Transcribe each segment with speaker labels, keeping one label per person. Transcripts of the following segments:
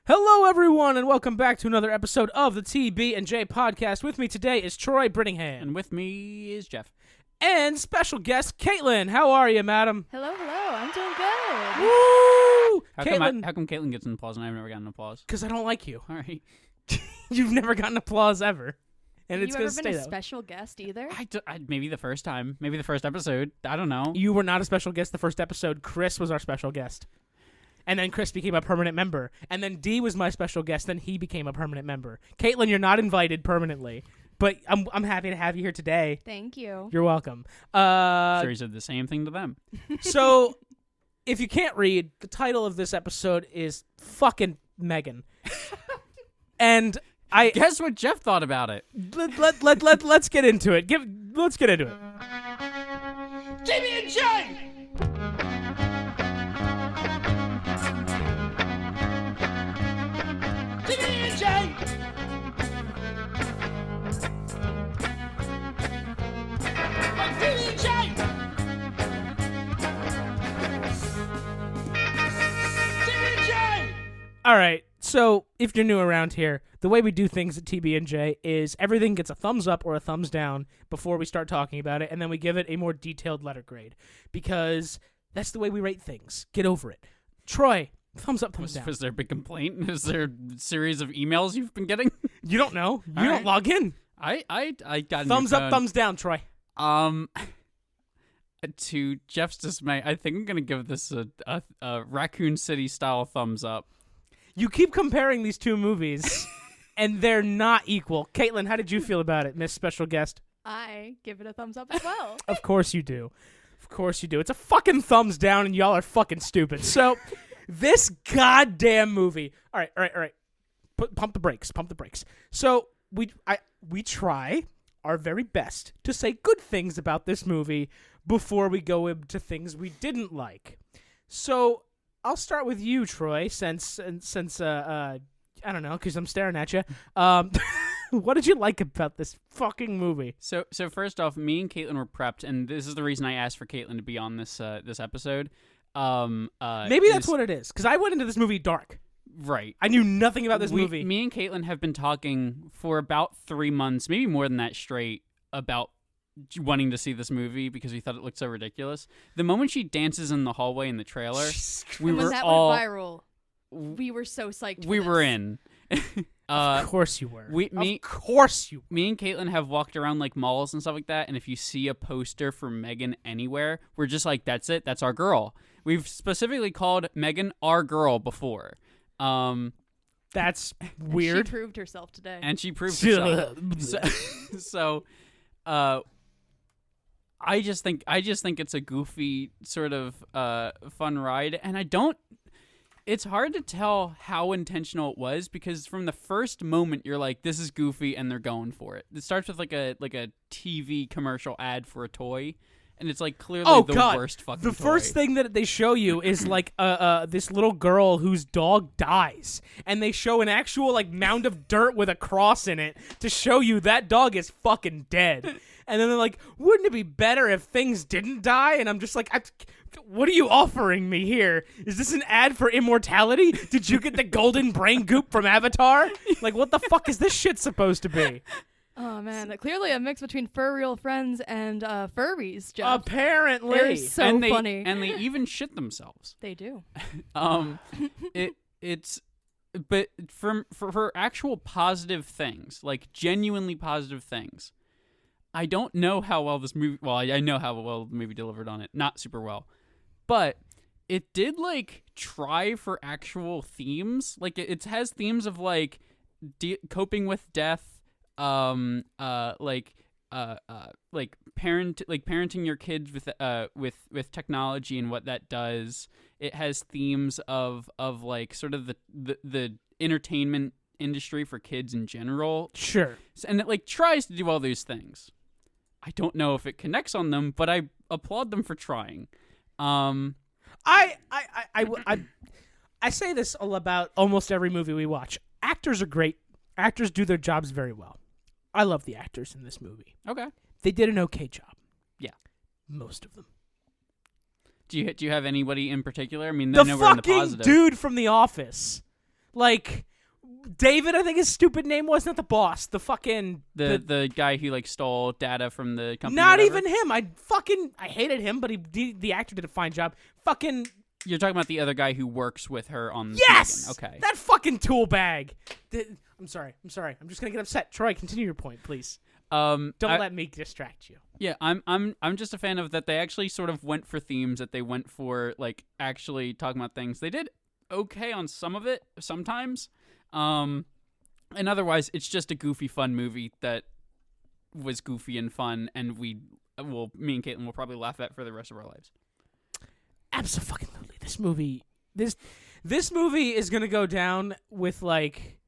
Speaker 1: Hello, everyone, and welcome back to another episode of the TB&J podcast. With me today is Troy Brittingham.
Speaker 2: And with me is Jeff.
Speaker 1: And special guest, Caitlyn. How are you, madam?
Speaker 3: Hello. I'm doing good.
Speaker 1: Woo!
Speaker 2: How come Caitlyn gets an applause and I've never gotten an applause?
Speaker 1: Because I don't like you.
Speaker 2: All right.
Speaker 1: You've never gotten applause ever. And
Speaker 3: Have
Speaker 1: it's
Speaker 3: you
Speaker 1: going
Speaker 3: ever
Speaker 1: to
Speaker 3: been
Speaker 1: stay
Speaker 3: a
Speaker 1: that way.
Speaker 3: special guest either?
Speaker 2: Maybe the first time. Maybe the first episode. I don't know.
Speaker 1: You were not a special guest the first episode. Chris was our special guest. And then Chris became a permanent member. And then D was my special guest. Then he became a permanent member. Caitlyn, you're not invited permanently. But I'm happy to have you here today.
Speaker 3: Thank you.
Speaker 1: You're welcome.
Speaker 2: Sure, he said the same thing to them.
Speaker 1: So, if you can't read, the title of this episode is fucking M3GAN. And I
Speaker 2: Guess what Jeff thought about it?
Speaker 1: let's get into it. Let's get into it.
Speaker 4: TB&J! TB&J! TB&J! TB&J!
Speaker 1: All right. So, if you're new around here, the way we do things at TB&J is everything gets a thumbs up or a thumbs down before we start talking about it, and then we give it a more detailed letter grade because that's the way we rate things. Get over it. Troy, thumbs up, thumbs down.
Speaker 2: Was there a big complaint? Is there a series of emails you've been getting?
Speaker 1: You don't know. You
Speaker 2: All
Speaker 1: don't
Speaker 2: right.
Speaker 1: log in.
Speaker 2: I got
Speaker 1: Thumbs
Speaker 2: your
Speaker 1: up,
Speaker 2: phone.
Speaker 1: thumbs down, Troy.
Speaker 2: To Jeff's dismay, I think I'm gonna give this a Raccoon City style thumbs up.
Speaker 1: You keep comparing these two movies, and they're not equal. Caitlyn, how did you feel about it, Miss Special Guest?
Speaker 3: I give it a thumbs up as well.
Speaker 1: Of course you do. Of course you do. It's a fucking thumbs down, and y'all are fucking stupid. So, this goddamn movie. All right. Pump the brakes. So, we try our very best to say good things about this movie before we go into things we didn't like. So, I'll start with you, Troy, since I don't know, because I'm staring at you. What did you like about this fucking movie?
Speaker 2: So first off, me and Caitlyn were prepped, and this is the reason I asked for Caitlyn to be on this episode.
Speaker 1: Maybe that's what it is, because I went into this movie dark.
Speaker 2: Right.
Speaker 1: I knew nothing about this movie.
Speaker 2: Me and Caitlyn have been talking for about 3 months, maybe more than that straight, about wanting to see this movie because we thought it looked so ridiculous. The moment she dances in the hallway in the trailer, we
Speaker 3: And when
Speaker 2: were
Speaker 3: that
Speaker 2: all
Speaker 3: went viral, we were so psyched.
Speaker 2: we
Speaker 3: for
Speaker 2: were
Speaker 3: this.
Speaker 2: in.
Speaker 1: Of course you were.
Speaker 2: Me and Caitlyn have walked around like malls and stuff like that, and if you see a poster for M3GAN anywhere, we're just like, that's it, that's our girl. We've specifically called M3GAN our girl before.
Speaker 1: That's
Speaker 3: And
Speaker 1: weird.
Speaker 3: She proved herself today.
Speaker 2: And she proved herself. So, I just think it's a goofy sort of fun ride, and it's hard to tell how intentional it was because from the first moment you're like, this is goofy, and they're going for it. It starts with like a TV commercial ad for a toy, and it's like clearly worst fucking
Speaker 1: The
Speaker 2: toy.
Speaker 1: first thing that they show you is like this little girl whose dog dies, and they show an actual like mound of dirt with a cross in it to show you that dog is fucking dead. And then they're like, wouldn't it be better if things didn't die? And I'm just like, what are you offering me here? Is this an ad for immortality? Did you get the golden brain goop from Avatar? Like, what the fuck is this shit supposed to be?
Speaker 3: Oh man, clearly a mix between fur real friends and furries. Jeff.
Speaker 1: Apparently.
Speaker 3: They're so funny.
Speaker 2: and they even shit themselves.
Speaker 3: They do.
Speaker 2: But for actual positive things, like genuinely positive things, I don't know how well this movie. Well, I know how well the movie delivered on it. Not super well, but it did like try for actual themes. Like it has themes of like coping with death, like parenting your kids with technology and what that does. It has themes of like sort of the entertainment industry for kids in general.
Speaker 1: Sure.
Speaker 2: And it like tries to do all these things. I don't know if it connects on them, but I applaud them for trying.
Speaker 1: I say this about almost every movie we watch. Actors are great. Actors do their jobs very well. I love the actors in this movie.
Speaker 2: Okay.
Speaker 1: They did an okay job.
Speaker 2: Yeah.
Speaker 1: Most of them.
Speaker 2: Do you have anybody in particular? I mean,
Speaker 1: The
Speaker 2: I know we're in the
Speaker 1: fucking
Speaker 2: positive.
Speaker 1: dude from The Office. Like David, I think his stupid name was, not the boss. The fucking
Speaker 2: the guy who like stole data from the company.
Speaker 1: Not
Speaker 2: or whatever.
Speaker 1: even him. I hated him, but the actor did a fine job. Fucking
Speaker 2: You're talking about the other guy who works with her on
Speaker 1: yes.
Speaker 2: M3GAN. Okay.
Speaker 1: That fucking tool bag. I'm sorry. I'm just gonna get upset. Troy, continue your point, please. Don't let me distract you.
Speaker 2: Yeah, I'm just a fan of that. They actually sort of went for themes, that they went for like actually talking about things. They did okay on some of it sometimes, and otherwise it's just a goofy, fun movie that was goofy and fun, and me and Caitlyn will probably laugh at for the rest of our lives.
Speaker 1: Absolutely, this movie is gonna go down with like.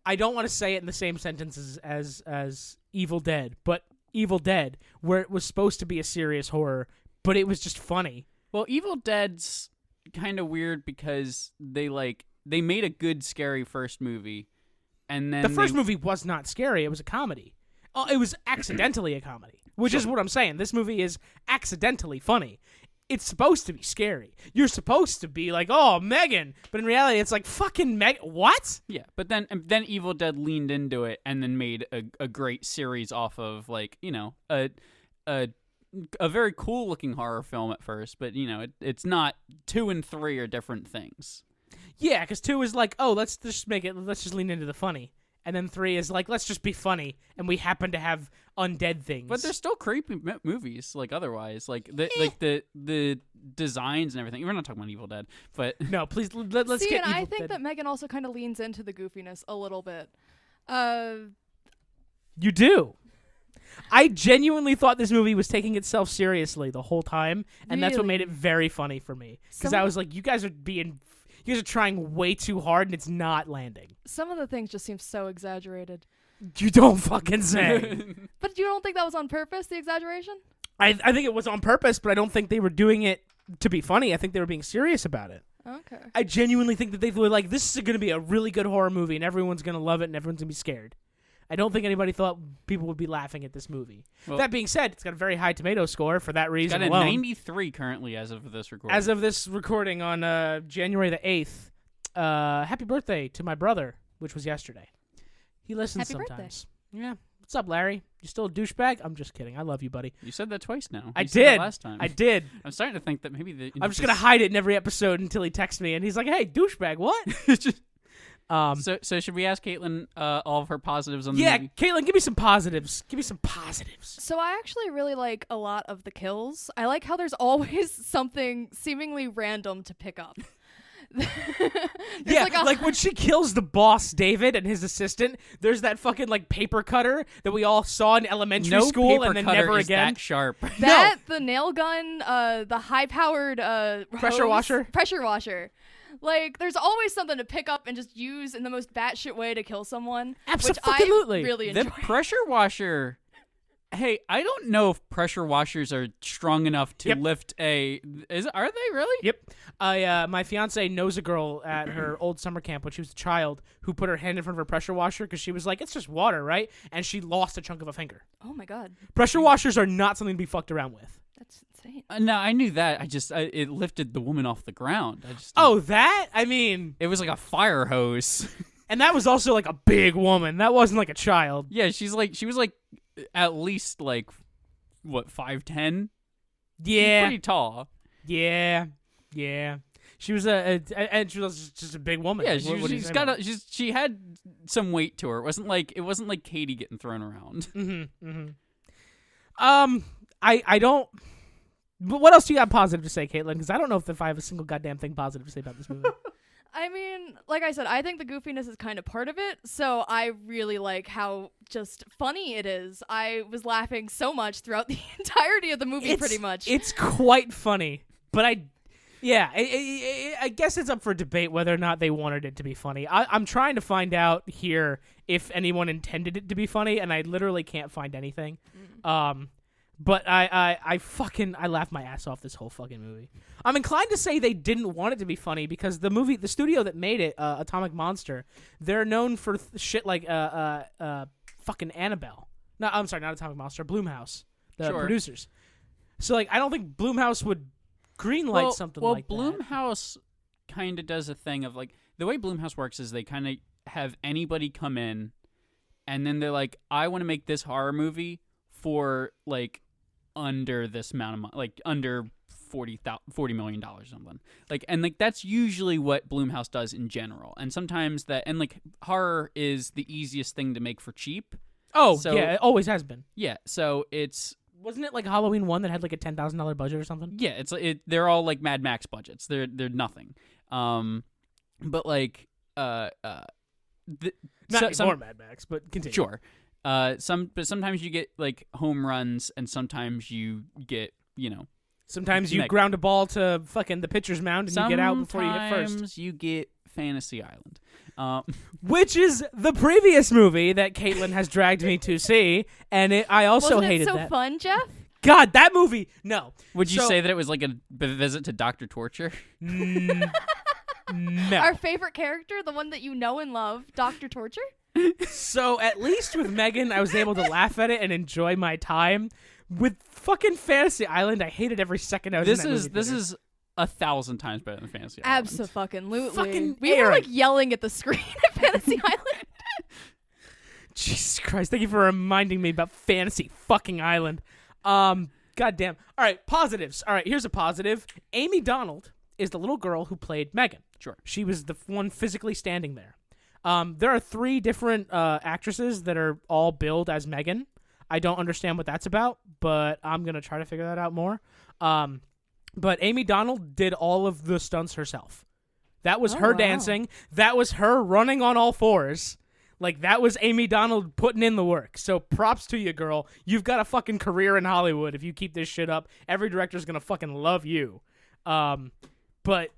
Speaker 1: I don't want to say it in the same sentences as Evil Dead, but Evil Dead, where it was supposed to be a serious horror, but it was just funny.
Speaker 2: Well, Evil Dead's kind of weird because they made a good scary first movie, and then
Speaker 1: The first movie was not scary; it was a comedy. It was accidentally a comedy, which is what I'm saying. This movie is accidentally funny. It's supposed to be scary. You're supposed to be like, "Oh, Megan," but in reality, it's like, "Fucking Megan, what?"
Speaker 2: Yeah, but then Evil Dead leaned into it and then made a great series off of like a very cool looking horror film at first, but it's not. 2 and 3 are different things.
Speaker 1: Yeah, because 2 is like, "Oh, let's just lean into the funny," and then 3 is like, "Let's just be funny," and we happen to have undead things.
Speaker 2: But they're still creepy movies. Like otherwise, like the designs and everything. We're not talking about Evil Dead, but
Speaker 1: no, please let's
Speaker 3: See,
Speaker 1: get.
Speaker 3: and
Speaker 1: Evil
Speaker 3: I think
Speaker 1: Dead.
Speaker 3: that Megan also kind of leans into the goofiness a little bit.
Speaker 1: You do. I genuinely thought this movie was taking itself seriously the whole time, and that's what made it very funny for me. Because I was like, you guys are trying way too hard, and it's not landing.
Speaker 3: Some of the things just seem so exaggerated.
Speaker 1: You don't fucking say.
Speaker 3: But you don't think that was on purpose, the exaggeration?
Speaker 1: I think it was on purpose, but I don't think they were doing it to be funny. I think they were being serious about it.
Speaker 3: Okay.
Speaker 1: I genuinely think that they were like, this is going to be a really good horror movie, and everyone's going to love it, and everyone's going to be scared. I don't think anybody thought people would be laughing at this movie.
Speaker 2: Well,
Speaker 1: that being said, it's got a very high tomato score for that reason
Speaker 2: it's got a
Speaker 1: alone.
Speaker 2: 93 currently as of this recording.
Speaker 1: As of this recording on January the 8th, happy birthday to my brother, which was yesterday. He listens
Speaker 3: Happy
Speaker 1: sometimes. Yeah. What's up, Larry? You still a douchebag? I'm just kidding. I love you, buddy.
Speaker 2: You said that twice now.
Speaker 1: I
Speaker 2: You said that
Speaker 1: did.
Speaker 2: last time.
Speaker 1: I did.
Speaker 2: I'm starting to think that maybe
Speaker 1: I'm just going to hide it in every episode until he texts me, and he's like, hey, douchebag, what?
Speaker 2: So should we ask Caitlyn all of her positives on the
Speaker 1: Yeah,
Speaker 2: movie?
Speaker 1: Caitlyn, give me some positives. Give me some positives.
Speaker 3: So I actually really like a lot of the kills. I like how there's always something seemingly random to pick up.
Speaker 1: Yeah, like when she kills the boss, David, and his assistant, there's that fucking like paper cutter that we all saw in elementary school
Speaker 2: paper
Speaker 1: and then
Speaker 2: cutter
Speaker 1: never
Speaker 2: is
Speaker 1: again.
Speaker 2: that sharp.
Speaker 3: the nail gun, the high-powered
Speaker 1: Pressure
Speaker 3: washer. Like, there's always something to pick up and just use in the most batshit way to kill someone.
Speaker 1: Absolutely.
Speaker 3: Which I really enjoy.
Speaker 2: The pressure washer. Hey, I don't know if pressure washers are strong enough to lift a. Are they really?
Speaker 1: Yep. My fiance knows a girl at her old summer camp when she was a child who put her hand in front of her pressure washer because she was like, it's just water, right? And she lost a chunk of a finger.
Speaker 3: Oh my god.
Speaker 1: Pressure washers are not something to be fucked around with.
Speaker 3: That's insane.
Speaker 2: No, I knew that. It lifted the woman off the ground.
Speaker 1: That? I mean,
Speaker 2: it was like a fire hose.
Speaker 1: and that was also like a big woman. That wasn't like a child.
Speaker 2: Yeah, she was like at least like what 5'10".
Speaker 1: Yeah,
Speaker 2: pretty tall.
Speaker 1: Yeah. She was and she was just a big woman.
Speaker 2: Yeah,
Speaker 1: What
Speaker 2: she had some weight to her. It wasn't like Katie getting thrown around.
Speaker 1: I don't. But what else do you got positive to say, Caitlyn? Because I don't know if I have a single goddamn thing positive to say about this movie.
Speaker 3: I mean, like I said, I think the goofiness is kind of part of it, so I really like how just funny it is. I was laughing so much throughout the entirety of the movie, pretty much.
Speaker 1: It's quite funny, but I guess it's up for debate whether or not they wanted it to be funny. I'm trying to find out here if anyone intended it to be funny, and I literally can't find anything. But I laughed my ass off this whole fucking movie. I'm inclined to say they didn't want it to be funny because the studio that made it, Atomic Monster, they're known for shit like fucking Annabelle. No, I'm sorry, not Atomic Monster, Blumhouse, the producers. So like, I don't think Blumhouse would greenlight something like that.
Speaker 2: Well, Blumhouse kind of does a thing of like the way Blumhouse works is they kind of have anybody come in, and then they're like, I want to make this horror movie for like under this amount of money, like under $40 million or something. Like, and like that's usually what Blumhouse does in general. And sometimes horror is the easiest thing to make for cheap.
Speaker 1: Oh,
Speaker 2: So-
Speaker 1: yeah, it always has been.
Speaker 2: Yeah, so
Speaker 1: Wasn't it like Halloween 1 that had like a $10,000 budget or something?
Speaker 2: yeah, they're all like Mad Max budgets. They're nothing. But like
Speaker 1: Not
Speaker 2: some
Speaker 1: anymore, Mad Max, but continue.
Speaker 2: sure. But sometimes you get like home runs, and sometimes you get
Speaker 1: Sometimes you
Speaker 2: Meg.
Speaker 1: ground a ball to fucking the pitcher's mound and you get out before you hit first.
Speaker 2: Sometimes you get Fantasy Island.
Speaker 1: Which is the previous movie that Caitlyn has dragged me to see, and I also
Speaker 3: Wasn't
Speaker 1: hated
Speaker 3: it so
Speaker 1: that.
Speaker 3: fun, Jeff?
Speaker 1: God, that movie. No.
Speaker 2: Would you
Speaker 1: So-
Speaker 2: say that it was like a visit to Dr. Torture?
Speaker 1: No.
Speaker 3: Our favorite character, the one that you know and love, Dr. Torture?
Speaker 1: So at least with M3GAN, I was able to laugh at it and enjoy my time. With fucking Fantasy Island, I hated every second I was in that movie
Speaker 2: This
Speaker 1: theater.
Speaker 2: is 1,000 times better than Fantasy Island.
Speaker 3: Absolutely.
Speaker 1: Fucking
Speaker 3: We were
Speaker 1: Aaron.
Speaker 3: like yelling at the screen at Fantasy Island.
Speaker 1: Jesus Christ, thank you for reminding me about Fantasy fucking Island. Goddamn. All right, positives. All right, here's a positive. Amy Donald is the little girl who played M3GAN.
Speaker 2: Sure.
Speaker 1: She was the one physically standing there. There are 3 different actresses that are all billed as M3GAN. I don't understand what that's about, but I'm going to try to figure that out more. But Amy Donald did all of the stunts herself. That was
Speaker 3: Oh,
Speaker 1: her
Speaker 3: wow.
Speaker 1: dancing. That was her running on all fours. Like, that was Amy Donald putting in the work. So props to you, girl. You've got a fucking career in Hollywood if you keep this shit up. Every director's going to fucking love you. But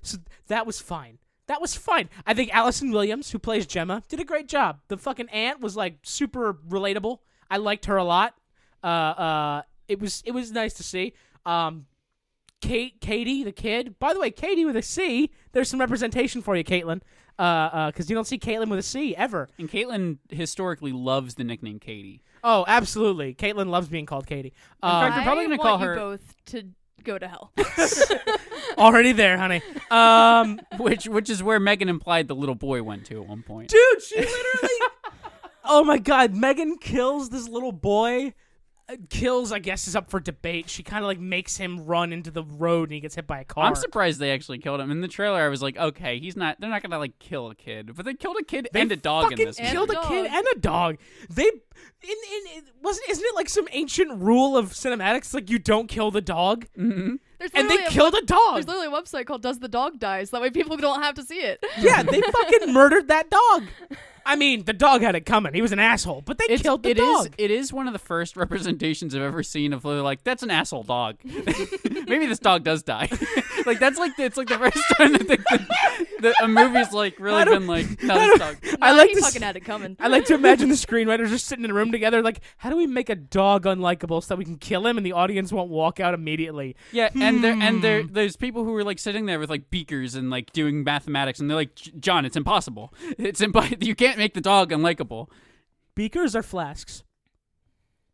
Speaker 1: so that was fine. That was fine. I think Allison Williams, who plays Gemma, did a great job. The fucking aunt was, like, super relatable. I liked her a lot. It was nice to see. Katie, the kid. By the way, Katie with a C. There's some representation for you, Caitlyn. Because you don't see Caitlyn with a C ever.
Speaker 2: And Caitlyn historically loves the nickname Katie.
Speaker 1: Oh, absolutely. Caitlyn loves being called Katie.
Speaker 2: fact, they're probably
Speaker 3: I
Speaker 2: gonna
Speaker 3: want
Speaker 2: call
Speaker 3: you
Speaker 2: her-
Speaker 3: both to go to hell.
Speaker 1: Already there, honey.
Speaker 2: Which is where M3GAN implied the little boy went to at one point.
Speaker 1: Dude, she literally. Oh my God, M3GAN kills this little boy. Kills, I guess, is up for debate. She kind of like makes him run into the road and he gets hit by a car.
Speaker 2: I'm surprised they actually killed him. In the trailer, I was like, okay, they're not gonna like kill a kid, but they killed a kid and a dog in
Speaker 1: fucking
Speaker 2: this.
Speaker 3: And
Speaker 1: killed
Speaker 3: a
Speaker 1: a kid
Speaker 3: dog.
Speaker 1: and a dog. They isn't it like some ancient rule of cinematics like you don't kill the dog?
Speaker 2: Mm-hmm.
Speaker 3: There's
Speaker 1: And they
Speaker 3: literally
Speaker 1: killed a dog.
Speaker 3: There's literally a website called Does the Dog Die, so that way people don't have to see it.
Speaker 1: Yeah, they fucking murdered that dog. I mean, the dog had it coming. He was an asshole, but they killed the dog.
Speaker 2: It is one of the first representations I've ever seen of like that's an asshole dog. Maybe this dog does die. Like it's like the first time that a movie's like really been like no, this dog.
Speaker 1: I
Speaker 3: Nah,
Speaker 1: like
Speaker 3: he
Speaker 1: to
Speaker 3: fucking had it coming.
Speaker 1: I like to imagine the screenwriters just sitting in a room together, like, how do we make a dog unlikable so that we can kill him and the audience won't walk out immediately?
Speaker 2: Yeah, and there's people who were like sitting there with like beakers and like doing mathematics, and they're like, John, it's impossible. You can't make the dog unlikable.
Speaker 1: Beakers or flasks?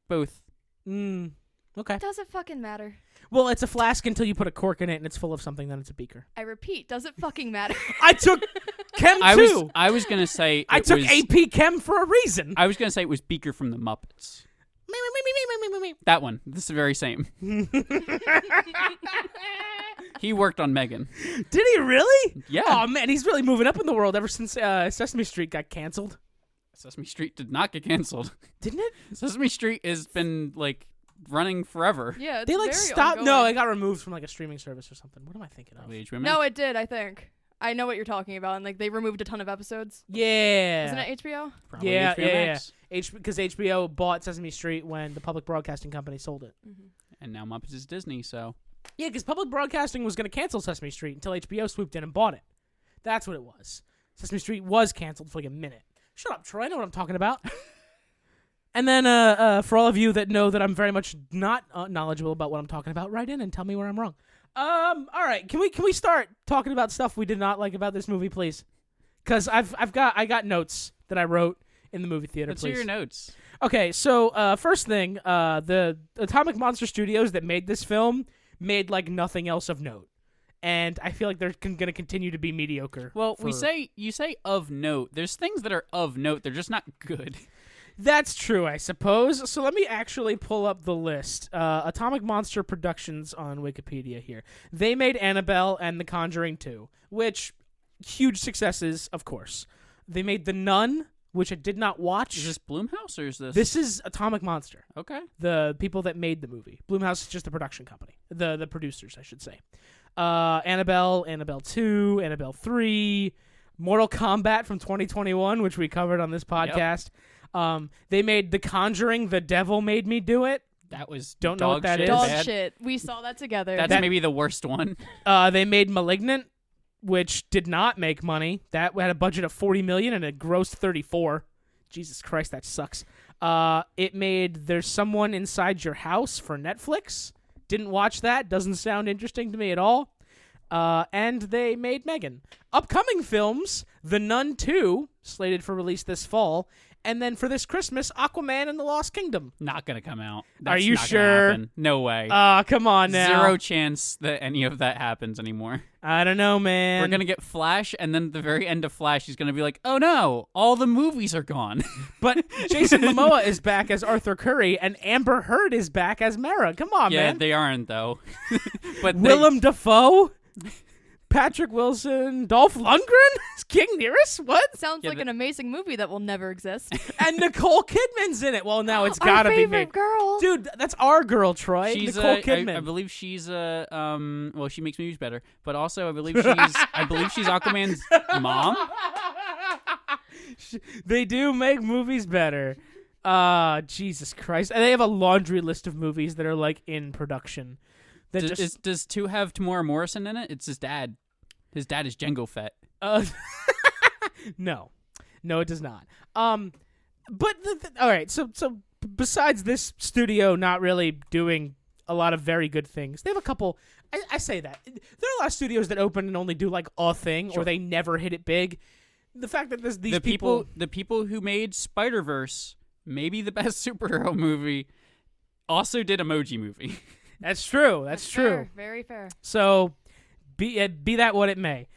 Speaker 2: Both.
Speaker 1: Okay.
Speaker 3: Does it fucking matter?
Speaker 1: Well, it's a flask until you put a cork in it and it's full of something, then it's a beaker.
Speaker 3: I repeat, does it fucking matter?
Speaker 1: I took Chem
Speaker 2: I
Speaker 1: too.
Speaker 2: was gonna say
Speaker 1: I
Speaker 2: it
Speaker 1: took
Speaker 2: was,
Speaker 1: AP Chem for a reason.
Speaker 2: I was gonna say it was Beaker from the Muppets. That one. This is the very same. He worked on M3GAN.
Speaker 1: Did he really?
Speaker 2: Yeah.
Speaker 1: Oh man, he's really moving up in the world ever since Sesame Street got canceled.
Speaker 2: Sesame Street did not get canceled.
Speaker 1: Didn't it?
Speaker 2: Sesame Street has been like running forever.
Speaker 3: Yeah, it's
Speaker 1: They like
Speaker 3: very
Speaker 1: stopped.
Speaker 3: ongoing.
Speaker 1: No, it got removed from like a streaming service or something. What am I thinking of?
Speaker 2: Probably HBO
Speaker 3: No,
Speaker 2: Max.
Speaker 3: it did, I think. I know what you're talking about, and like they removed a ton of episodes.
Speaker 1: Yeah.
Speaker 3: Isn't it HBO?
Speaker 2: Probably
Speaker 1: Yeah,
Speaker 2: HBO
Speaker 1: yeah,
Speaker 2: Max.
Speaker 1: Because HBO bought Sesame Street when the public broadcasting company sold it.
Speaker 2: And now Muppets is Disney, so
Speaker 1: Yeah, because public broadcasting was going to cancel Sesame Street until HBO swooped in and bought it. That's what it was. Sesame Street was canceled for like a minute. Shut up, Troy. I know what I'm talking about. And then for all of you that know that I'm very much not knowledgeable about what I'm talking about, write in and tell me where I'm wrong. All right, can we start talking about stuff we did not like about this movie, please? Because I got notes that I wrote in the movie theater.
Speaker 2: let's
Speaker 1: please.
Speaker 2: hear your notes.
Speaker 1: Okay, so first thing, the Atomic Monster Studios that made this film made like nothing else of note. and I feel like they're going to continue to be mediocre.
Speaker 2: Well,
Speaker 1: for-
Speaker 2: you say of note. There's things that are of note. They're just not good.
Speaker 1: That's true, I suppose. So let me actually pull up the list. Atomic Monster Productions on Wikipedia here. They made Annabelle and The Conjuring 2, which huge successes, of course. They made The Nun, which I did not watch.
Speaker 2: Is this Blumhouse or is this?
Speaker 1: This is Atomic Monster,
Speaker 2: Okay.
Speaker 1: the people that made the movie. Blumhouse is just the production company, the producers, I should say. Annabelle, Annabelle 2, Annabelle 3, Mortal Kombat from 2021, which we covered on this podcast. They made The Conjuring, The Devil Made Me Do It.
Speaker 2: That was
Speaker 1: Don't know what
Speaker 2: dog
Speaker 1: that
Speaker 2: shit
Speaker 1: is.
Speaker 3: Dog
Speaker 2: bad.
Speaker 3: shit. We saw that together.
Speaker 2: That's maybe the worst one.
Speaker 1: They made Malignant, which did not make money. That had a budget of $40 million and it grossed 34. Jesus Christ, that sucks. It made There's Someone Inside Your House for Netflix. Didn't watch that. Doesn't sound interesting to me at all. And they made M3GAN. Upcoming films, The Nun 2, slated for release this fall. And then for this Christmas, Aquaman and the Lost Kingdom.
Speaker 2: Not gonna come out.
Speaker 1: Are
Speaker 2: That's
Speaker 1: you
Speaker 2: not gonna
Speaker 1: sure?
Speaker 2: happen. No way.
Speaker 1: Come on now.
Speaker 2: 0 chance that any of that happens anymore.
Speaker 1: I don't know, man.
Speaker 2: We're gonna get Flash, and then at the very end of Flash, he's gonna be like, "Oh no, all the movies are gone."
Speaker 1: But Jason Momoa is back as Arthur Curry, and Amber Heard is back as Mara. Come on,
Speaker 2: Yeah,
Speaker 1: man.
Speaker 2: they aren't though. But
Speaker 1: Willem Dafoe, Patrick Wilson, Dolph Lundgren, King Nearest. What?
Speaker 3: Sounds
Speaker 2: Yeah,
Speaker 3: like an amazing movie that will never exist.
Speaker 1: And Nicole Kidman's in it. Well, now it's
Speaker 3: Our
Speaker 1: gotta be
Speaker 3: favorite
Speaker 1: me,
Speaker 3: girl.
Speaker 1: dude. That's our girl, Troy.
Speaker 2: she's
Speaker 1: Nicole Kidman.
Speaker 2: I believe she's well, she makes movies better, but also I believe she's Aquaman's mom.
Speaker 1: They do make movies better. Jesus Christ. And they have a laundry list of movies that are like in production. That
Speaker 2: Does 2 have Tamora Morrison in it? It's his dad. His dad is Django Fett.
Speaker 1: No, it does not. But all right. So besides this studio not really doing a lot of very good things, they have a couple. I say that there are a lot of studios that open and only do like a thing, or they never hit it big. The fact that these
Speaker 2: the people who made Spider-Verse, maybe the best superhero movie, also did Emoji Movie.
Speaker 1: That's true. That's true.
Speaker 3: Fair, very fair.
Speaker 1: So, be that what it may.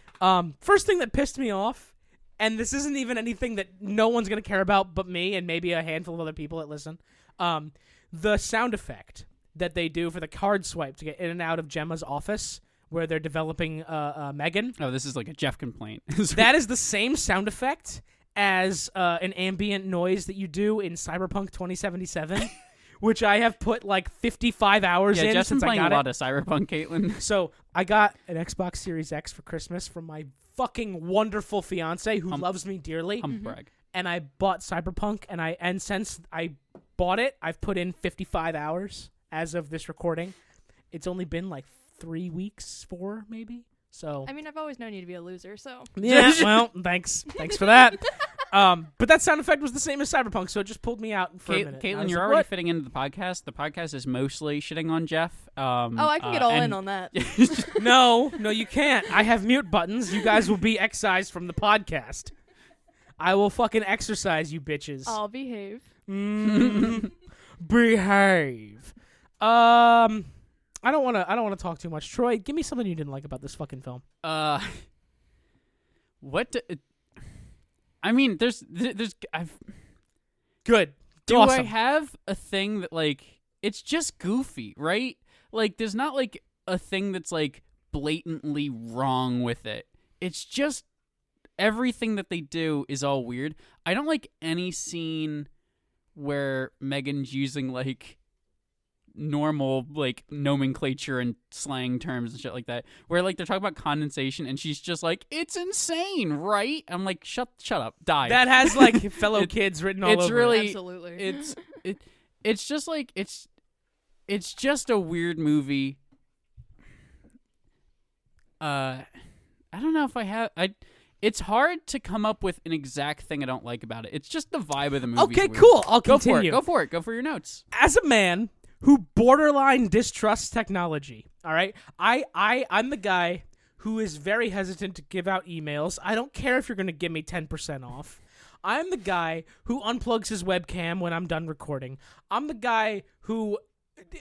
Speaker 1: First thing that pissed me off, and this isn't even anything that no one's gonna care about but me and maybe a handful of other people that listen. The sound effect that they do for the card swipe to get in and out of Gemma's office, where they're developing M3GAN.
Speaker 2: Oh, this is like a Jeff complaint.
Speaker 1: That is the same sound effect as an ambient noise that you do in Cyberpunk 2077. Which I have put like 55 hours in
Speaker 2: Jeff's been
Speaker 1: since I
Speaker 2: playing
Speaker 1: got
Speaker 2: a
Speaker 1: it.
Speaker 2: lot of Cyberpunk, Caitlyn.
Speaker 1: So I got an Xbox Series X for Christmas from my fucking wonderful fiance who loves me dearly.
Speaker 2: Brag.
Speaker 1: And I bought Cyberpunk, and since I bought it, I've put in 55 hours as of this recording. It's only been like 3 weeks, 4 maybe. So
Speaker 3: I mean, I've always known you to be a loser, so.
Speaker 1: yeah, well, thanks for that. But that sound effect was the same as Cyberpunk, so it just pulled me out for a minute. I
Speaker 2: Caitlyn,
Speaker 1: was
Speaker 2: you're
Speaker 1: like,
Speaker 2: already
Speaker 1: what?
Speaker 2: fitting into the podcast. The podcast is mostly shitting on Jeff.
Speaker 3: I can get all in on that.
Speaker 1: No, you can't. I have mute buttons. You guys will be excised from the podcast. I will fucking exercise you bitches.
Speaker 3: I'll behave.
Speaker 1: Behave. I don't want to talk too much. Troy, give me something you didn't like about this fucking film.
Speaker 2: What? I mean, there's
Speaker 1: Good.
Speaker 2: Do
Speaker 1: Awesome.
Speaker 2: I have a thing that like it's just goofy, right? Like there's not like a thing that's like blatantly wrong with it. It's just everything that they do is all weird. I don't like any scene where M3GAN's using like normal like nomenclature and slang terms and shit like that, where like they're talking about condensation and she's just like, it's insane, right? I'm like, shut up, die.
Speaker 1: That has like fellow kids written all
Speaker 2: it's
Speaker 1: over
Speaker 2: really-
Speaker 1: it.
Speaker 3: Absolutely.
Speaker 2: It's just like it's just a weird movie. I don't know if it's hard to come up with an exact thing I don't like about it. It's just the vibe of the movie.
Speaker 1: Okay, cool. I'll
Speaker 2: Go
Speaker 1: continue.
Speaker 2: for it. Go for your notes.
Speaker 1: As a man who borderline distrusts technology, all right? I'm the guy who is very hesitant to give out emails. I don't care if you're going to give me 10% off. I'm the guy who unplugs his webcam when I'm done recording. I'm the guy who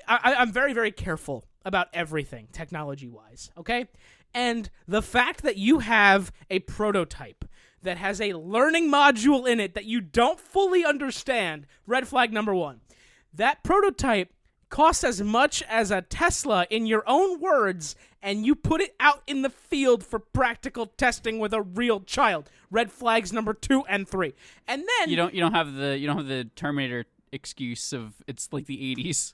Speaker 1: I'm very, very careful about everything technology-wise, okay? And the fact that you have a prototype that has a learning module in it that you don't fully understand, red flag number 1. That prototype costs as much as a Tesla in your own words, and you put it out in the field for practical testing with a real child. Red flags number 2 and 3. And then
Speaker 2: You don't have the Terminator excuse of it's like the 80s.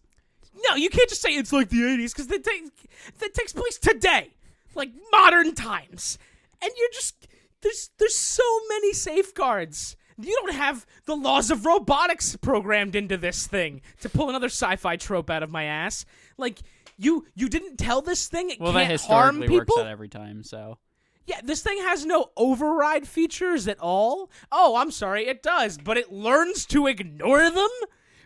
Speaker 1: no, you can't just say it's like the 80s because that takes place today, like modern times. And you're just there's so many safeguards. You don't have the laws of robotics programmed into this thing, to pull another sci-fi trope out of my ass. Like, you didn't tell this thing it
Speaker 2: Well, that
Speaker 1: can't harm
Speaker 2: historically
Speaker 1: people?
Speaker 2: works out every time, so.
Speaker 1: Yeah, this thing has no override features at all. Oh, I'm sorry, it does, but it learns to ignore them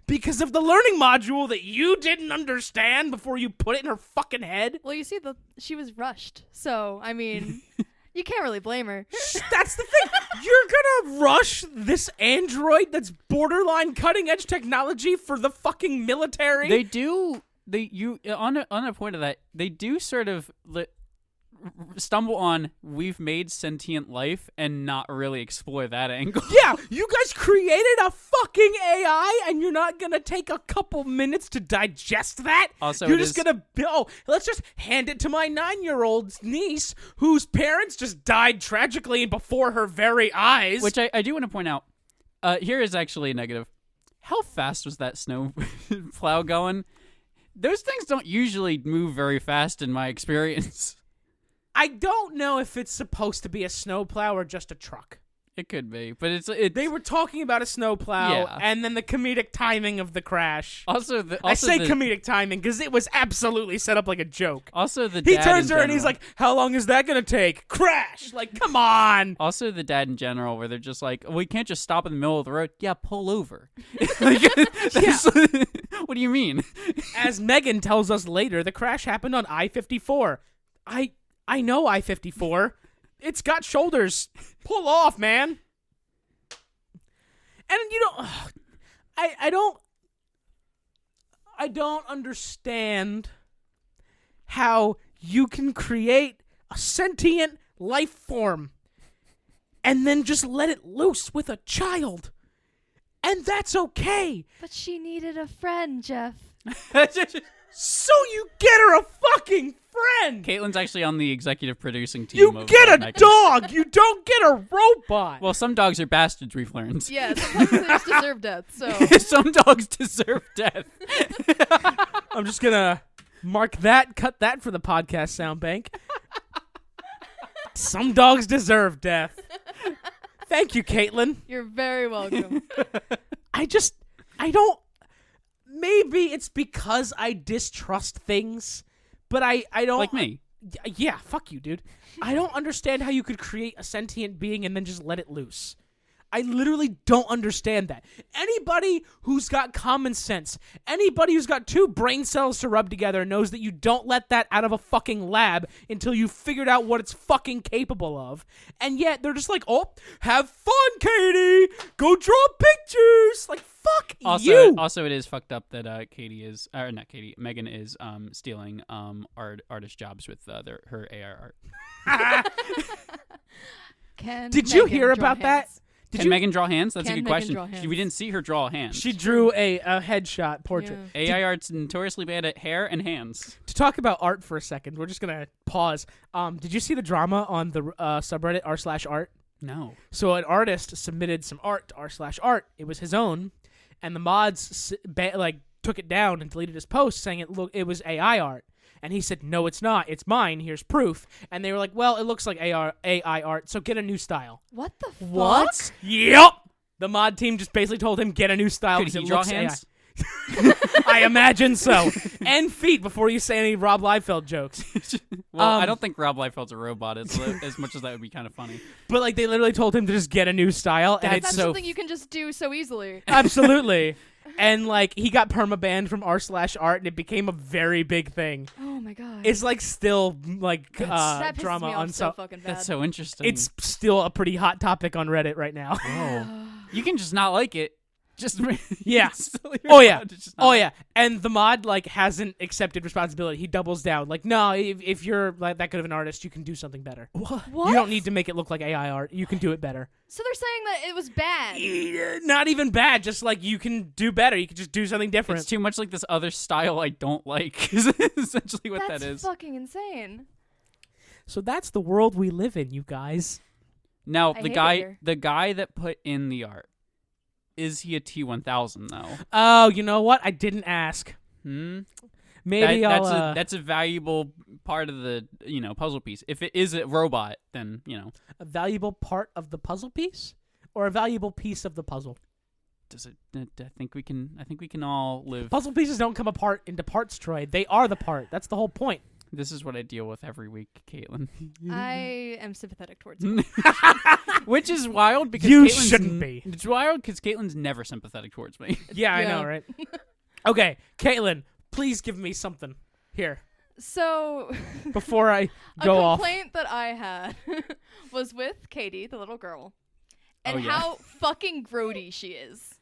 Speaker 1: because of the learning module that you didn't understand before you put it in her fucking head.
Speaker 3: Well, you see, she was rushed, so I mean, you can't really blame her.
Speaker 1: That's the thing. You're gonna rush this android that's borderline cutting edge technology for the fucking military?
Speaker 2: On a point of that, they do sort of stumble on we've made sentient life and not really explore that angle.
Speaker 1: Yeah, you guys created a fucking AI and you're not gonna take a couple minutes to digest that?
Speaker 2: Also,
Speaker 1: you're just gonna, let's just hand it to my 9-year-old niece whose parents just died tragically before her very eyes.
Speaker 2: Which I do want to point out. Here is actually a negative. How fast was that snow plow going? Those things don't usually move very fast in my experience.
Speaker 1: I don't know if it's supposed to be a snowplow or just a truck.
Speaker 2: It could be, but
Speaker 1: They were talking about a snowplow,
Speaker 2: Yeah.
Speaker 1: and then the comedic timing of the crash.
Speaker 2: I
Speaker 1: say comedic timing because it was absolutely set up like a joke.
Speaker 2: Also, the
Speaker 1: He
Speaker 2: dad
Speaker 1: turns
Speaker 2: in
Speaker 1: her and he's
Speaker 2: general.
Speaker 1: like, "How long is that gonna take?" Crash! Like, come on.
Speaker 2: Also, the dad in general, where they're just like, "We can't just stop in the middle of the road." Yeah, pull over. Like, what do you mean?
Speaker 1: As Megan tells us later, the crash happened on I-54. I know I-54. It's got shoulders. Pull off, man. And you know, I don't understand how you can create a sentient life form and then just let it loose with a child. And that's okay.
Speaker 3: But she needed a friend, Jeff.
Speaker 1: So you get her a fucking friend.
Speaker 2: Caitlyn's actually on the executive producing team.
Speaker 1: You
Speaker 2: of
Speaker 1: get a
Speaker 2: Megan.
Speaker 1: dog. You don't get a robot.
Speaker 2: Well, some dogs are bastards, we've learned.
Speaker 3: Yeah, sometimes they just deserve death, so.
Speaker 2: Some dogs deserve death.
Speaker 1: I'm just gonna cut that for the podcast sound bank. Some dogs deserve death. Thank you, Caitlyn.
Speaker 3: You're very welcome.
Speaker 1: I don't. Maybe it's because I distrust things, but I don't.
Speaker 2: Like me.
Speaker 1: Yeah, fuck you, dude. I don't understand how you could create a sentient being and then just let it loose. I literally don't understand that. Anybody who's got common sense, anybody who's got 2 brain cells to rub together knows that you don't let that out of a fucking lab until you've figured out what it's fucking capable of. And yet they're just like, "Oh, have fun, Katie. Go draw pictures." Like, fuck you.
Speaker 2: Also, it is fucked up that Megan is stealing artist jobs with her AI art.
Speaker 1: Did you hear about that?
Speaker 2: Can Megan draw hands? That's a
Speaker 3: Can
Speaker 2: good
Speaker 3: Megan
Speaker 2: question.
Speaker 3: draw hands?
Speaker 2: We didn't see her draw hands.
Speaker 1: She drew a headshot portrait.
Speaker 3: Yeah.
Speaker 2: AI art's notoriously bad at hair and hands.
Speaker 1: To talk about art for a second, we're just gonna pause. Did you see the drama on the subreddit r/art?
Speaker 2: No.
Speaker 1: So an artist submitted some art to r/art. It was his own, and the mods took it down and deleted his post, saying it was AI art. And he said, "No, it's not. It's mine. Here's proof." And they were like, "Well, it looks like AI art, so get a new style."
Speaker 3: What the fuck?
Speaker 1: What? Yep. The mod team just basically told him, "Get a new style."
Speaker 2: Could
Speaker 1: because
Speaker 2: he
Speaker 1: it
Speaker 2: draw
Speaker 1: looks
Speaker 2: hands?
Speaker 1: AI. I imagine so. And feet before you say any Rob Liefeld jokes.
Speaker 2: Well, I don't think Rob Liefeld's a robot as much as that would be kind of funny.
Speaker 1: But like they literally told him to just get a new style, and
Speaker 3: That's
Speaker 1: it's so
Speaker 3: something you can just do so easily.
Speaker 1: absolutely. And like he got permabanned from r/art, and it became a very big thing.
Speaker 3: Oh my god.
Speaker 1: It's like still like
Speaker 3: that pisses
Speaker 1: drama
Speaker 3: me
Speaker 1: on
Speaker 3: off so fucking bad.
Speaker 2: That's so interesting.
Speaker 1: It's still a pretty hot topic on Reddit right now.
Speaker 2: Oh. You can just not like it. Just
Speaker 1: Yeah.
Speaker 2: silly
Speaker 1: Oh yeah.
Speaker 2: to just not
Speaker 1: Oh yeah. And the mod like hasn't accepted responsibility. He doubles down. Like, no, if you're like that good of an artist, you can do something better.
Speaker 3: What?
Speaker 1: You don't need to make it look like AI art. You can do it better.
Speaker 3: So they're saying that it was bad.
Speaker 1: Not even bad. Just like you can do better. You can just do something different.
Speaker 2: It's too much like this other style I don't like. Is essentially what
Speaker 3: That's
Speaker 2: that is.
Speaker 3: fucking insane.
Speaker 1: So that's the world we live in, you guys.
Speaker 2: Now
Speaker 3: I
Speaker 2: the
Speaker 3: hate it
Speaker 2: guy,
Speaker 3: here.
Speaker 2: the guy that put in the art, is he a T1000 though?
Speaker 1: Oh, you know what? I didn't ask. Maybe
Speaker 2: that's a valuable part of the puzzle piece. If it is a robot, then
Speaker 1: a valuable part of the puzzle piece, or a valuable piece of the puzzle.
Speaker 2: does it? I think we can all live.
Speaker 1: Puzzle pieces don't come apart into parts, Troy. They are the part. That's the whole point.
Speaker 2: This is what I deal with every week, Caitlyn.
Speaker 3: I am sympathetic towards you.
Speaker 2: Which is wild because
Speaker 1: You
Speaker 2: Caitlyn's
Speaker 1: shouldn't be.
Speaker 2: It's wild because Caitlyn's never sympathetic towards me.
Speaker 1: Yeah, I
Speaker 3: Yeah.
Speaker 1: know, right? Okay, Caitlyn, please give me something here
Speaker 3: So,
Speaker 1: before I
Speaker 3: a
Speaker 1: go off.
Speaker 3: complaint that I had was with Katie, the little girl, and
Speaker 2: Oh, yeah.
Speaker 3: how fucking grody she is.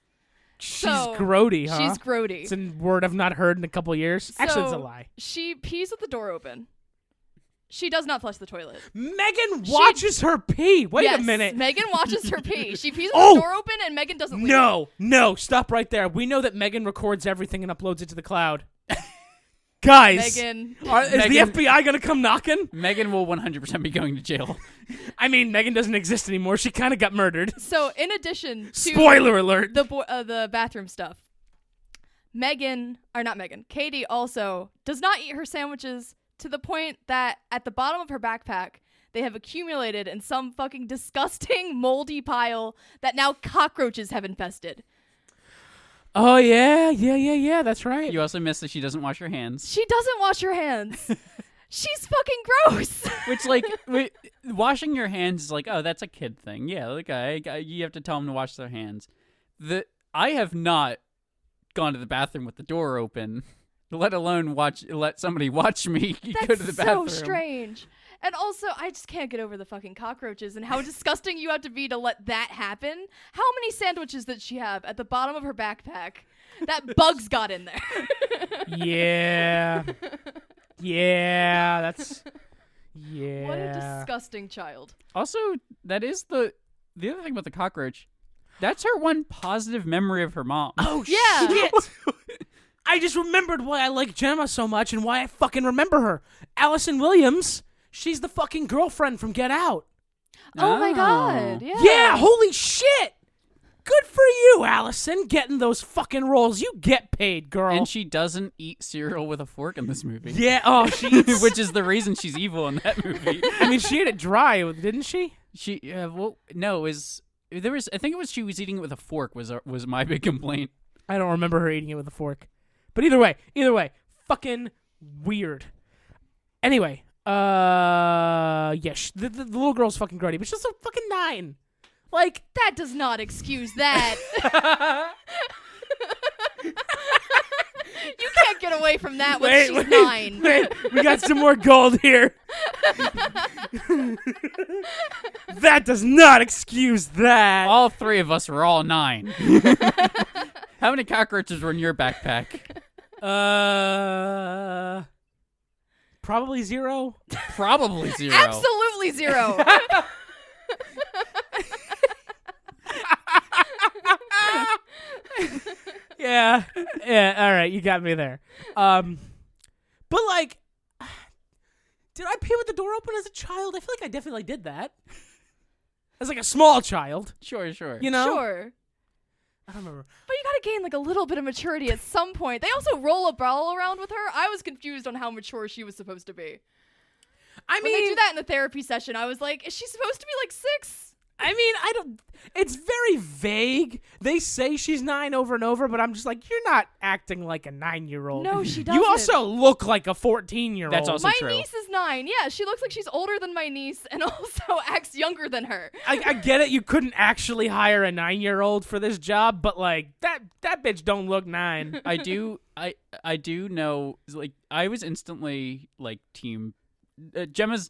Speaker 1: She's
Speaker 3: So,
Speaker 1: grody, huh?
Speaker 3: She's grody.
Speaker 1: It's a word I've not heard in a couple years. Actually, it's a
Speaker 3: So,
Speaker 1: lie.
Speaker 3: She pees with the door open. She does not flush the toilet.
Speaker 1: Megan watches her pee. Wait
Speaker 3: Yes,
Speaker 1: a minute.
Speaker 3: Megan watches her pee. She pees with
Speaker 1: Oh!
Speaker 3: the door open, and Megan doesn't leave.
Speaker 1: No, stop right there. We know that Megan records everything and uploads it to the cloud. Guys,
Speaker 3: Megan.
Speaker 1: is
Speaker 2: Megan-
Speaker 1: the FBI gonna come knocking?
Speaker 2: Megan will 100% be going to jail.
Speaker 1: I mean, Megan doesn't exist anymore. She kind of got murdered.
Speaker 3: So, in addition to
Speaker 1: Spoiler alert.
Speaker 3: the bathroom stuff, Katie also does not eat her sandwiches to the point that at the bottom of her backpack, they have accumulated in some fucking disgusting moldy pile that now cockroaches have infested.
Speaker 1: Oh yeah. That's right.
Speaker 2: You also missed that she doesn't wash her hands.
Speaker 3: She doesn't wash her hands. She's fucking gross.
Speaker 2: Which, like, washing your hands is like, oh, that's a kid thing. Yeah, like, you have to tell them to wash their hands. I have not gone to the bathroom with the door open, let alone let somebody watch me go to the bathroom.
Speaker 3: That's so strange. And also, I just can't get over the fucking cockroaches and how disgusting you have to be to let that happen. How many sandwiches did she have at the bottom of her backpack that bugs got in there?
Speaker 1: Yeah. Yeah, that's... Yeah.
Speaker 3: What a disgusting child.
Speaker 2: Also, that is the other thing about the cockroach. That's her one positive memory of her mom.
Speaker 1: Oh,
Speaker 3: Yeah.
Speaker 1: shit! I just remembered why I like Gemma so much and why I fucking remember her. Allison Williams, she's the fucking girlfriend from Get Out.
Speaker 3: Oh my
Speaker 2: Oh.
Speaker 3: god. Yeah.
Speaker 1: Yeah, holy shit! Good for you, Allison, getting those fucking roles. You get paid, girl.
Speaker 2: And she doesn't eat cereal with a fork in this movie.
Speaker 1: Yeah, oh, she eats...
Speaker 2: Which is the reason she's evil in that movie.
Speaker 1: I mean, she ate it dry, didn't she?
Speaker 2: No, I think it was she was eating it with a fork was my big complaint.
Speaker 1: I don't remember her eating it with a fork. But either way, fucking weird. Anyway, the little girl's fucking grody, but she's a fucking 9. Like,
Speaker 3: That does not excuse that. You can't get away from that when she's 9.
Speaker 1: Wait, we got some more gold here. That does not excuse that.
Speaker 2: All three of us were all 9. How many cockroaches were in your backpack?
Speaker 1: Probably 0.
Speaker 2: Probably 0.
Speaker 3: Absolutely 0.
Speaker 1: Yeah, all right, you got me there. But like, did I pee with the door open as a child? I feel like I definitely did that. As like a small child,
Speaker 2: Sure.
Speaker 1: you know?
Speaker 3: Sure.
Speaker 1: I don't remember.
Speaker 3: But you gotta gain like a little bit of maturity at some point. They also roll a ball around with her. I was confused on how mature she was supposed to be.
Speaker 1: I
Speaker 3: When they do
Speaker 1: mean,
Speaker 3: that in the therapy session, I was like, is she supposed to be like 6?
Speaker 1: I mean, I don't. It's very vague. They say she's 9 over and over, but I'm just like, you're not acting like a 9-year-old.
Speaker 3: No, she doesn't.
Speaker 1: You also look like a 14-year-old.
Speaker 2: That's also
Speaker 3: My
Speaker 2: true.
Speaker 3: niece is 9. Yeah, she looks like she's older than my niece and also acts younger than her.
Speaker 1: I get it. You couldn't actually hire a 9-year-old for this job, but like that bitch don't look 9.
Speaker 2: I do know, like, I was instantly like team Gemma's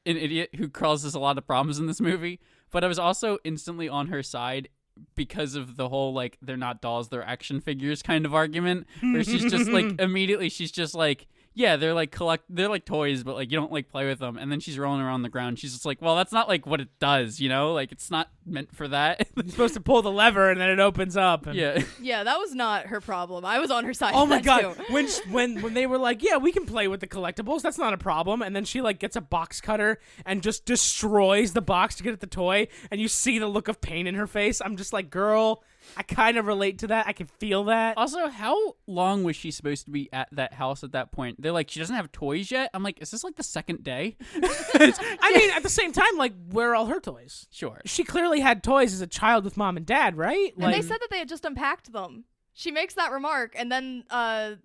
Speaker 2: an idiot who causes a lot of problems in this movie, but I was also instantly on her side because of the whole like they're not dolls, they're action figures kind of argument, where she's just like immediately she's just like, yeah, they're like toys, but like you don't like play with them. And then she's rolling around the ground. She's just like, well, that's not like what it does, you know? Like it's not meant for that.
Speaker 1: You're supposed to pull the lever and then it opens up. And
Speaker 2: Yeah.
Speaker 3: Yeah, that was not her problem. I was on her side.
Speaker 1: Oh
Speaker 3: of
Speaker 1: my
Speaker 3: that
Speaker 1: god!
Speaker 3: too.
Speaker 1: When they were like, yeah, we can play with the collectibles. That's not a problem. And then she like gets a box cutter and just destroys the box to get at the toy. And you see the look of pain in her face. I'm just like, girl, I kind of relate to that. I can feel that.
Speaker 2: Also, how long was she supposed to be at that house at that point? They're like, she doesn't have toys yet. I'm like, is this like the second day?
Speaker 1: I mean, at the same time, like, where are all her toys?
Speaker 2: Sure.
Speaker 1: She clearly had toys as a child with mom and dad, right?
Speaker 3: And they said that they had just unpacked them. She makes that remark, and then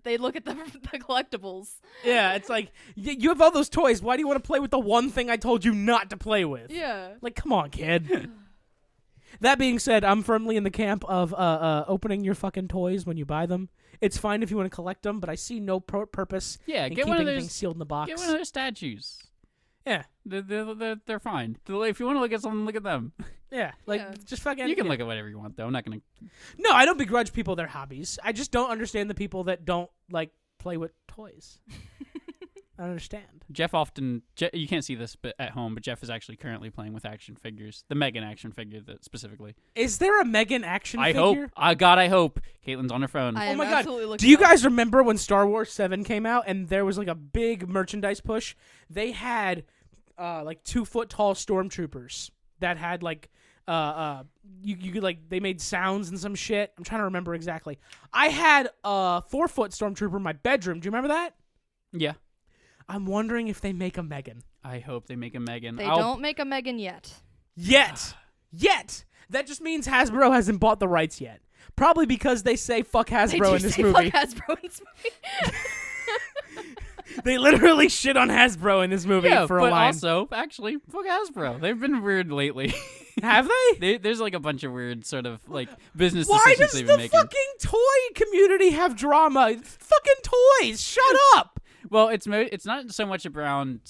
Speaker 3: they look at the collectibles.
Speaker 1: yeah, it's like, you have all those toys. Why do you want to play with the one thing I told you not to play with?
Speaker 3: Yeah.
Speaker 1: Like, come on, kid. That being said, I'm firmly in the camp of opening your fucking toys when you buy them. It's fine if you want to collect them, but I see no purpose
Speaker 2: Yeah,
Speaker 1: in
Speaker 2: get one of
Speaker 1: keeping
Speaker 2: those.
Speaker 1: things sealed in the box.
Speaker 2: Get one of those statues.
Speaker 1: Yeah,
Speaker 2: They're fine. If you want to look at something, look at them.
Speaker 1: yeah. Like,
Speaker 3: Yeah.
Speaker 1: just fucking...
Speaker 2: You can
Speaker 1: yeah.
Speaker 2: look at whatever you want, though. I'm not gonna.
Speaker 1: No, I don't begrudge people their hobbies. I just don't understand the people that don't, like, play with toys. I don't understand.
Speaker 2: Jeff you can't see this at home, but Jeff is actually currently playing with action figures. The M3GAN action figure, specifically.
Speaker 1: Is there a M3GAN action
Speaker 2: I
Speaker 1: figure?
Speaker 2: hope. God, I hope. Caitlin's on her phone.
Speaker 3: I
Speaker 1: Oh
Speaker 3: am
Speaker 1: my god!
Speaker 3: absolutely looking
Speaker 1: Do you
Speaker 3: up.
Speaker 1: guys remember when Star Wars 7 came out and there was like a big merchandise push? They had like 2-foot tall stormtroopers that had like you could like they made sounds and some shit. I'm trying to remember exactly. I had a 4-foot stormtrooper in my bedroom. Do you remember that?
Speaker 2: Yeah.
Speaker 1: I'm wondering if they make a M3GAN.
Speaker 2: I hope they make a M3GAN.
Speaker 3: They don't make a M3GAN yet.
Speaker 1: Yet. That just means Hasbro hasn't bought the rights yet. Probably because they say fuck
Speaker 3: They
Speaker 1: Hasbro
Speaker 3: do
Speaker 1: in this
Speaker 3: say
Speaker 1: movie.
Speaker 3: fuck Hasbro in this movie.
Speaker 1: They literally shit on Hasbro in this movie
Speaker 2: Yeah,
Speaker 1: for a
Speaker 2: but
Speaker 1: line.
Speaker 2: also, actually, fuck Hasbro. They've been weird lately.
Speaker 1: Have they?
Speaker 2: There's like a bunch of weird sort of like business
Speaker 1: Why
Speaker 2: decisions
Speaker 1: does
Speaker 2: they've
Speaker 1: the
Speaker 2: been making.
Speaker 1: fucking toy community have drama? Fucking toys, shut up.
Speaker 2: Well, it's not so much around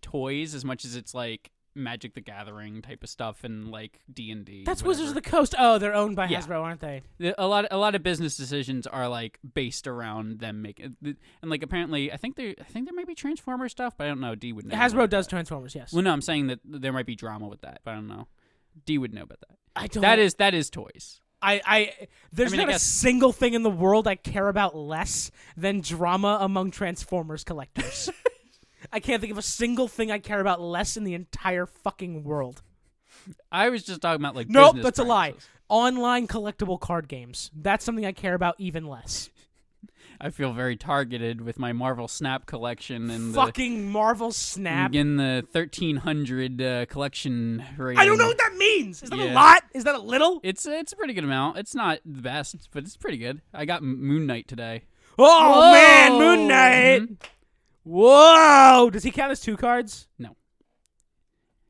Speaker 2: toys as much as it's like Magic the Gathering type of stuff and like D&D.
Speaker 1: That's
Speaker 2: whatever.
Speaker 1: Wizards of the Coast. Oh, they're owned by
Speaker 2: Yeah.
Speaker 1: Hasbro, aren't they?
Speaker 2: A lot of business decisions are like based around them making, and like apparently I think there might be Transformer stuff, but I don't know. D would know.
Speaker 1: Hasbro does Transformers, yes.
Speaker 2: Well, no, I'm saying that there might be drama with that, but I don't know. D would know about that.
Speaker 1: I don't.
Speaker 2: That is toys.
Speaker 1: There's
Speaker 2: I mean, I
Speaker 1: not a
Speaker 2: guess-
Speaker 1: single thing in the world I care about less than drama among Transformers collectors. I can't think of a single thing I care about less in the entire fucking world.
Speaker 2: I was just talking about like
Speaker 1: Nope,
Speaker 2: business
Speaker 1: that's a lie.
Speaker 2: practices.
Speaker 1: Online collectible card games. That's something I care about even less.
Speaker 2: I feel very targeted with my Marvel Snap collection and
Speaker 1: Fucking Marvel Snap.
Speaker 2: in the 1300 collection rating.
Speaker 1: I don't know what that means. Is that a
Speaker 2: Yeah.
Speaker 1: lot? Is that a little?
Speaker 2: It's a pretty good amount. It's not the best, but it's pretty good. I got Moon Knight today.
Speaker 1: Oh
Speaker 3: Whoa.
Speaker 1: man, Moon Knight.
Speaker 2: Mhm.
Speaker 1: Whoa! Does he count as 2 cards?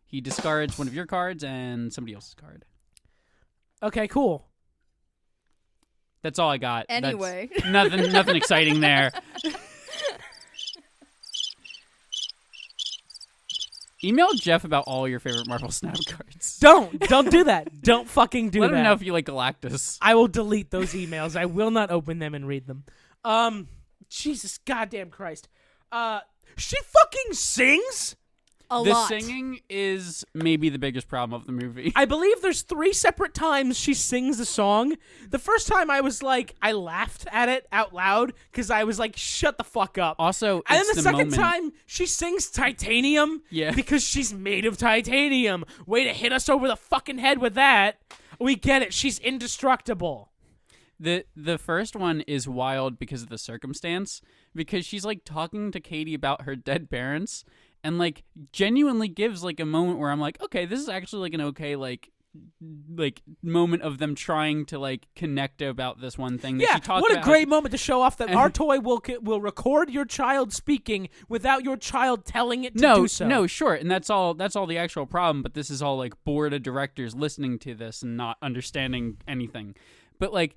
Speaker 2: He discards one of your cards and somebody else's card.
Speaker 1: Okay, cool.
Speaker 2: That's all I got. That's
Speaker 3: Anyway.
Speaker 2: nothing exciting there. Email Jeff about all your favorite Marvel Snap cards.
Speaker 1: Don't do that. Don't fucking do
Speaker 2: Let
Speaker 1: that.
Speaker 2: him know if you like Galactus.
Speaker 1: I will delete those emails. I will not open them and read them. Jesus goddamn Christ. She fucking sings?
Speaker 3: A
Speaker 2: The
Speaker 3: lot.
Speaker 2: singing is maybe the biggest problem of the movie.
Speaker 1: I believe there's 3 separate times she sings the song. The first time I was like, I laughed at it out loud because I was like, shut the fuck up.
Speaker 2: Also,
Speaker 1: And then
Speaker 2: it's
Speaker 1: the second
Speaker 2: moment.
Speaker 1: time, she sings titanium
Speaker 2: Yeah.
Speaker 1: because she's made of titanium. Way to hit us over the fucking head with that. We get it. She's indestructible.
Speaker 2: The first one is wild because of the circumstance, because she's like talking to Katie about her dead parents and like genuinely gives like a moment where I'm like, okay, this is actually like an okay like moment of them trying to like connect about this one thing that
Speaker 1: Yeah,
Speaker 2: she talked
Speaker 1: what a
Speaker 2: about.
Speaker 1: great moment to show off that our toy will record your child speaking without your child telling it to do so.
Speaker 2: No, sure, and that's all the actual problem, but this is all like board of directors listening to this and not understanding anything. But like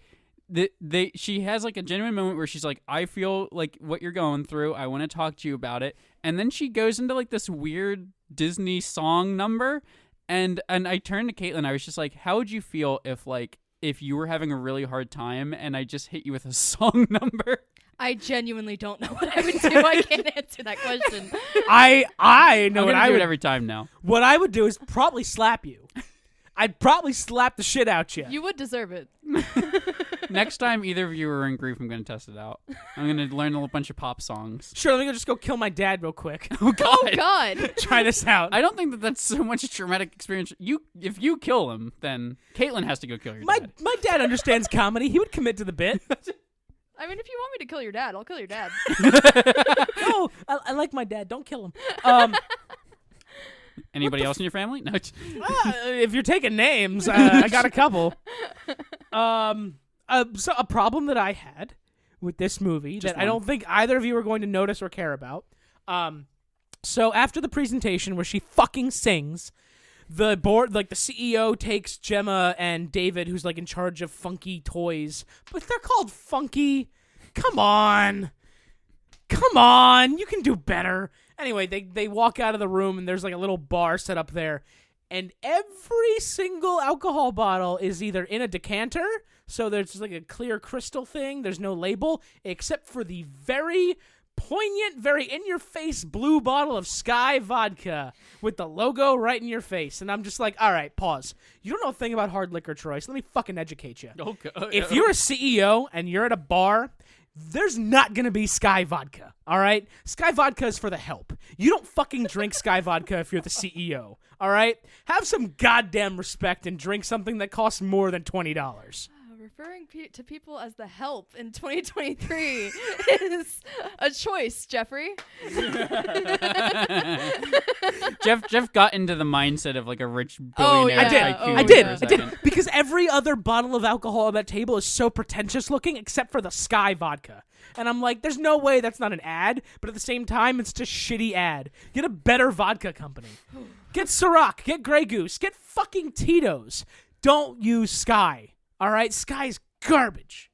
Speaker 2: she has like a genuine moment where she's like, I feel like what you're going through. I want to talk to you about it. And then she goes into like this weird Disney song number. And I turned to Caitlyn. I was just like, how would you feel if you were having a really hard time and I just hit you with a song number?
Speaker 3: I genuinely don't know what I would do. I can't answer that question.
Speaker 1: I know
Speaker 2: I'm
Speaker 1: what
Speaker 2: gonna
Speaker 1: I
Speaker 2: do
Speaker 1: would
Speaker 2: it every time now.
Speaker 1: What I would do is probably slap you. I'd probably slap the shit out you.
Speaker 3: You would deserve it.
Speaker 2: Next time either of you are in grief, I'm gonna test it out. I'm gonna learn a bunch of pop songs.
Speaker 1: Sure, let me just go kill my dad real quick.
Speaker 2: Oh God!
Speaker 3: Oh God.
Speaker 1: Try this out.
Speaker 2: I don't think that's so much a traumatic experience. If you kill him, then Caitlyn has to go kill your dad.
Speaker 1: My dad understands comedy. He would commit to the bit.
Speaker 3: I mean, if you want me to kill your dad, I'll kill your dad.
Speaker 1: No, I like my dad. Don't kill him.
Speaker 2: Anybody else in your family? No.
Speaker 1: If you're taking names, I got a couple. So a problem that I had with this movie
Speaker 2: Just
Speaker 1: that I don't think either of you are going to notice or care about. So after the presentation where she fucking sings, the board, like the CEO takes Gemma and David, who's like in charge of funky toys, but they're called funky. Come on, you can do better. Anyway, they walk out of the room and there's like a little bar set up there, and every single alcohol bottle is either in a decanter, so there's just like a clear crystal thing. There's no label except for the very poignant, very in-your-face blue bottle of Sky vodka with the logo right in your face. And I'm just like, all right, pause. You don't know a thing about hard liquor, Troy, so let me fucking educate you.
Speaker 2: Okay.
Speaker 1: If you're a CEO and you're at a bar, there's not going to be Sky vodka, all right? Sky vodka is for the help. You don't fucking drink Sky vodka if you're the CEO, all right? Have some goddamn respect and drink something that costs more than $20.
Speaker 3: Referring to people as the help in 2023 is a choice, Jeffrey.
Speaker 2: Jeff got into the mindset of like a rich
Speaker 3: Oh,
Speaker 2: billionaire
Speaker 3: yeah.
Speaker 2: tycoon.
Speaker 3: Oh,
Speaker 1: I did.
Speaker 3: yeah.
Speaker 2: for a second.
Speaker 1: Because every other bottle of alcohol on that table is so pretentious looking except for the Sky vodka. And I'm like, there's no way that's not an ad, but at the same time, it's just shitty ad. Get a better vodka company. Get Ciroc, get Grey Goose, get fucking Tito's. Don't use Sky. All right? Sky's garbage.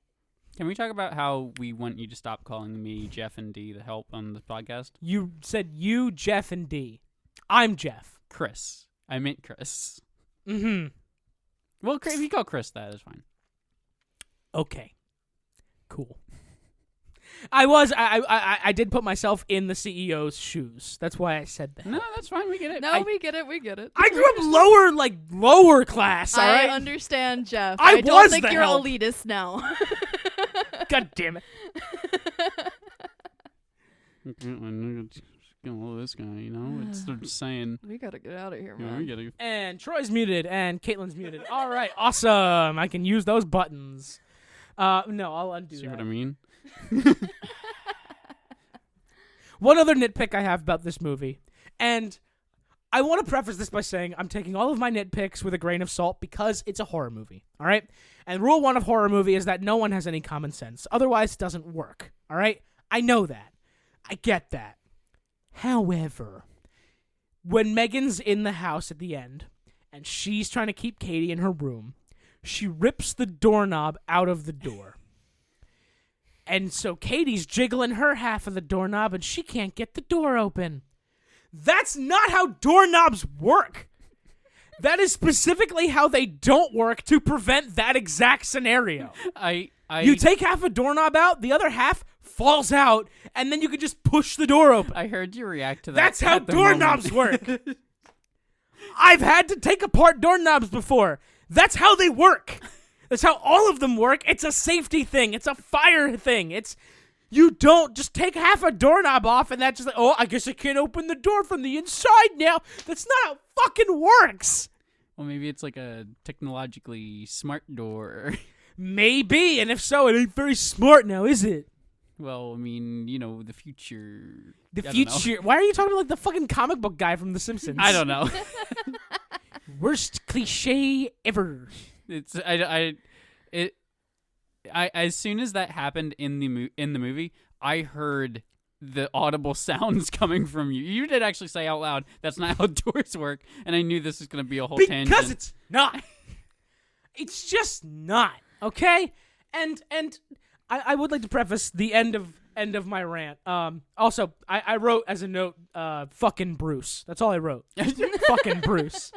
Speaker 2: Can we talk about how we want you to stop calling me Jeff and D the help on the podcast?
Speaker 1: You said you, Jeff, and D. I'm Jeff.
Speaker 2: Chris. I meant Chris.
Speaker 1: Mm-hmm.
Speaker 2: Well, if you call Chris that, is fine.
Speaker 1: Okay. Cool. I did put myself in the CEO's shoes. That's why I said that.
Speaker 2: No, that's fine. We get it.
Speaker 3: No, we get it. We get it.
Speaker 1: I grew up lower class, all right?
Speaker 3: I understand, Jeff.
Speaker 1: I
Speaker 3: don't
Speaker 1: was
Speaker 3: think
Speaker 1: the
Speaker 3: you're
Speaker 1: help.
Speaker 3: elitist now.
Speaker 1: God damn it.
Speaker 2: Oh, this guy, you know? It's just saying.
Speaker 3: We gotta get out of here,
Speaker 2: You know,
Speaker 3: man.
Speaker 2: we gotta.
Speaker 1: And Troy's muted, and Caitlyn's muted. All right, awesome. I can use those buttons. No, I'll undo
Speaker 2: See
Speaker 1: that.
Speaker 2: what I mean?
Speaker 1: One other nitpick I have about this movie, and I want to preface this by saying I'm taking all of my nitpicks with a grain of salt because it's a horror movie, all right? And rule one of horror movie is that no one has any common sense. Otherwise, it doesn't work, all right? I know that. I get that. However, when Megan's in the house at the end, and she's trying to keep Katie in her room, she rips the doorknob out of the door. And so Katie's jiggling her half of the doorknob, and she can't get the door open. That's not how doorknobs work. That is specifically how they don't work to prevent that exact scenario. You take half a doorknob out, the other half falls out, and then you can just push the door open.
Speaker 2: I heard you react to that.
Speaker 1: That's how
Speaker 2: at the
Speaker 1: doorknobs
Speaker 2: moment.
Speaker 1: work. I've had to take apart doorknobs before. That's how they work. That's how all of them work. It's a safety thing. It's a fire thing. You don't just take half a doorknob off and that's just like, oh, I guess I can't open the door from the inside now. That's not how it fucking works.
Speaker 2: Well, maybe it's like a technologically smart door.
Speaker 1: Maybe, and if so, it ain't very smart now, is it?
Speaker 2: Well, I mean, you know, the future.
Speaker 1: The
Speaker 2: I don't know.
Speaker 1: future. Why are you talking like the fucking comic book guy from The Simpsons?
Speaker 2: I don't know.
Speaker 1: Worst cliche ever.
Speaker 2: It's as soon as that happened in the movie, I heard the audible sounds coming from you. You did actually say out loud, "That's not how doors work," and I knew this was going to be a whole tangent.
Speaker 1: Because it's not. It's just not. Okay? And I would like to preface the end of my rant. Also, I wrote as a note, fucking Bruce. That's all I wrote. Fucking Bruce.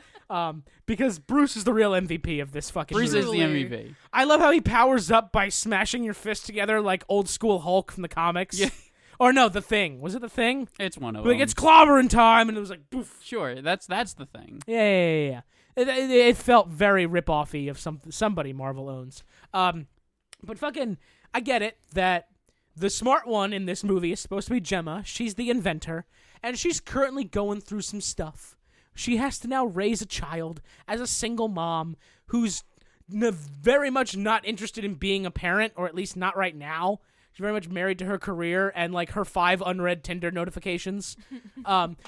Speaker 1: Because Bruce is the real MVP of this fucking
Speaker 2: Bruce
Speaker 1: movie.
Speaker 2: is the MVP.
Speaker 1: I love how he powers up by smashing your fist together like old school Hulk from the comics.
Speaker 2: Yeah.
Speaker 1: Or no, The Thing. Was it The Thing?
Speaker 2: It's one of
Speaker 1: Like,
Speaker 2: them.
Speaker 1: it's clobbering time, and it was like, boof.
Speaker 2: Sure, that's the thing.
Speaker 1: Yeah. It felt very rip-offy of somebody Marvel owns. But fucking, I get it that the smart one in this movie is supposed to be Gemma. She's the inventor, and she's currently going through some stuff. She has to now raise a child as a single mom who's very much not interested in being a parent, or at least not right now. She's very much married to her career and like her 5 unread Tinder notifications.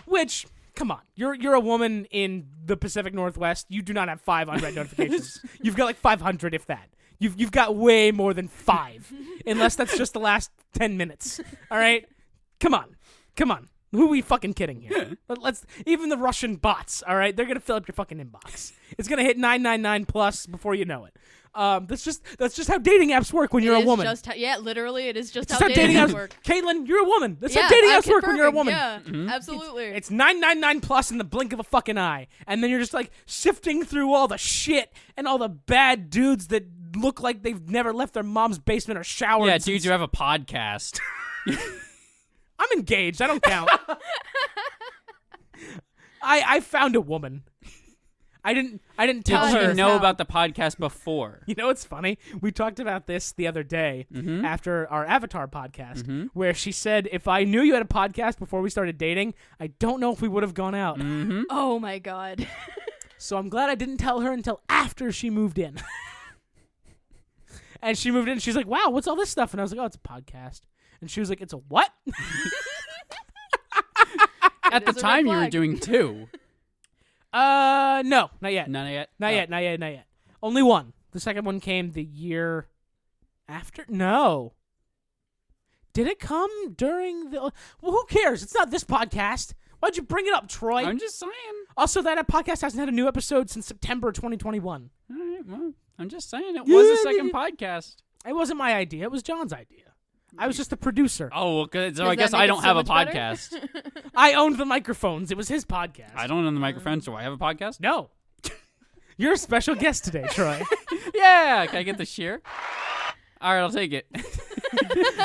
Speaker 1: Which, come on, you're a woman in the Pacific Northwest. You do not have 5 unread notifications. You've got like 500, if that. You've got way more than 5, unless that's just the last 10 minutes. All right, come on. Who are we fucking kidding here? Let's even the Russian bots. All right, they're gonna fill up your fucking inbox. It's gonna hit 999 plus before you know it. That's just how dating apps work when you're a woman.
Speaker 3: Literally, it is just
Speaker 1: That's
Speaker 3: how dating apps
Speaker 1: apps
Speaker 3: work.
Speaker 1: Caitlyn, you're a woman. That's how dating apps work when you're a woman.
Speaker 3: Yeah, absolutely.
Speaker 1: It's 999 plus in the blink of a fucking eye, and then you're just like sifting through all the shit and all the bad dudes that look like they've never left their mom's basement or showered.
Speaker 2: Yeah, dudes who have a podcast.
Speaker 1: I'm engaged. I don't count. I found a woman. I didn't tell
Speaker 2: Did
Speaker 1: her.
Speaker 2: you know about the podcast before?
Speaker 1: You know what's funny? We talked about this the other day after our Avatar podcast, where she said, if I knew you had a podcast before we started dating, I don't know if we would have gone out.
Speaker 3: Oh my god.
Speaker 1: So I'm glad I didn't tell her until after she moved in. And she moved in, and she's like, wow, what's all this stuff? And I was like, oh, it's a podcast. And she was like, it's a what?
Speaker 2: At the
Speaker 3: is a red
Speaker 2: time, you were
Speaker 3: flag.
Speaker 2: doing 2.
Speaker 1: No, not yet.
Speaker 2: None yet?
Speaker 1: Not yet. Only one. The second one came the year after? No. Did it come during the... Well, who cares? It's not this podcast. Why'd you bring it up, Troy?
Speaker 2: I'm just saying.
Speaker 1: Also, that podcast hasn't had a new episode since September 2021.
Speaker 2: All right, well, I'm just saying it was a second podcast.
Speaker 1: It wasn't my idea. It was John's idea. I was just the producer.
Speaker 2: Oh, well, good. So
Speaker 3: Does
Speaker 2: I guess
Speaker 3: that
Speaker 2: I
Speaker 3: make it
Speaker 2: don't
Speaker 3: so
Speaker 2: have a
Speaker 3: much better?
Speaker 2: podcast.
Speaker 1: I owned the microphones. It was his podcast.
Speaker 2: I don't own the microphone, so I have a podcast?
Speaker 1: No. You're a special guest today, Troy.
Speaker 2: Yeah, can I get the shear? All right, I'll take it.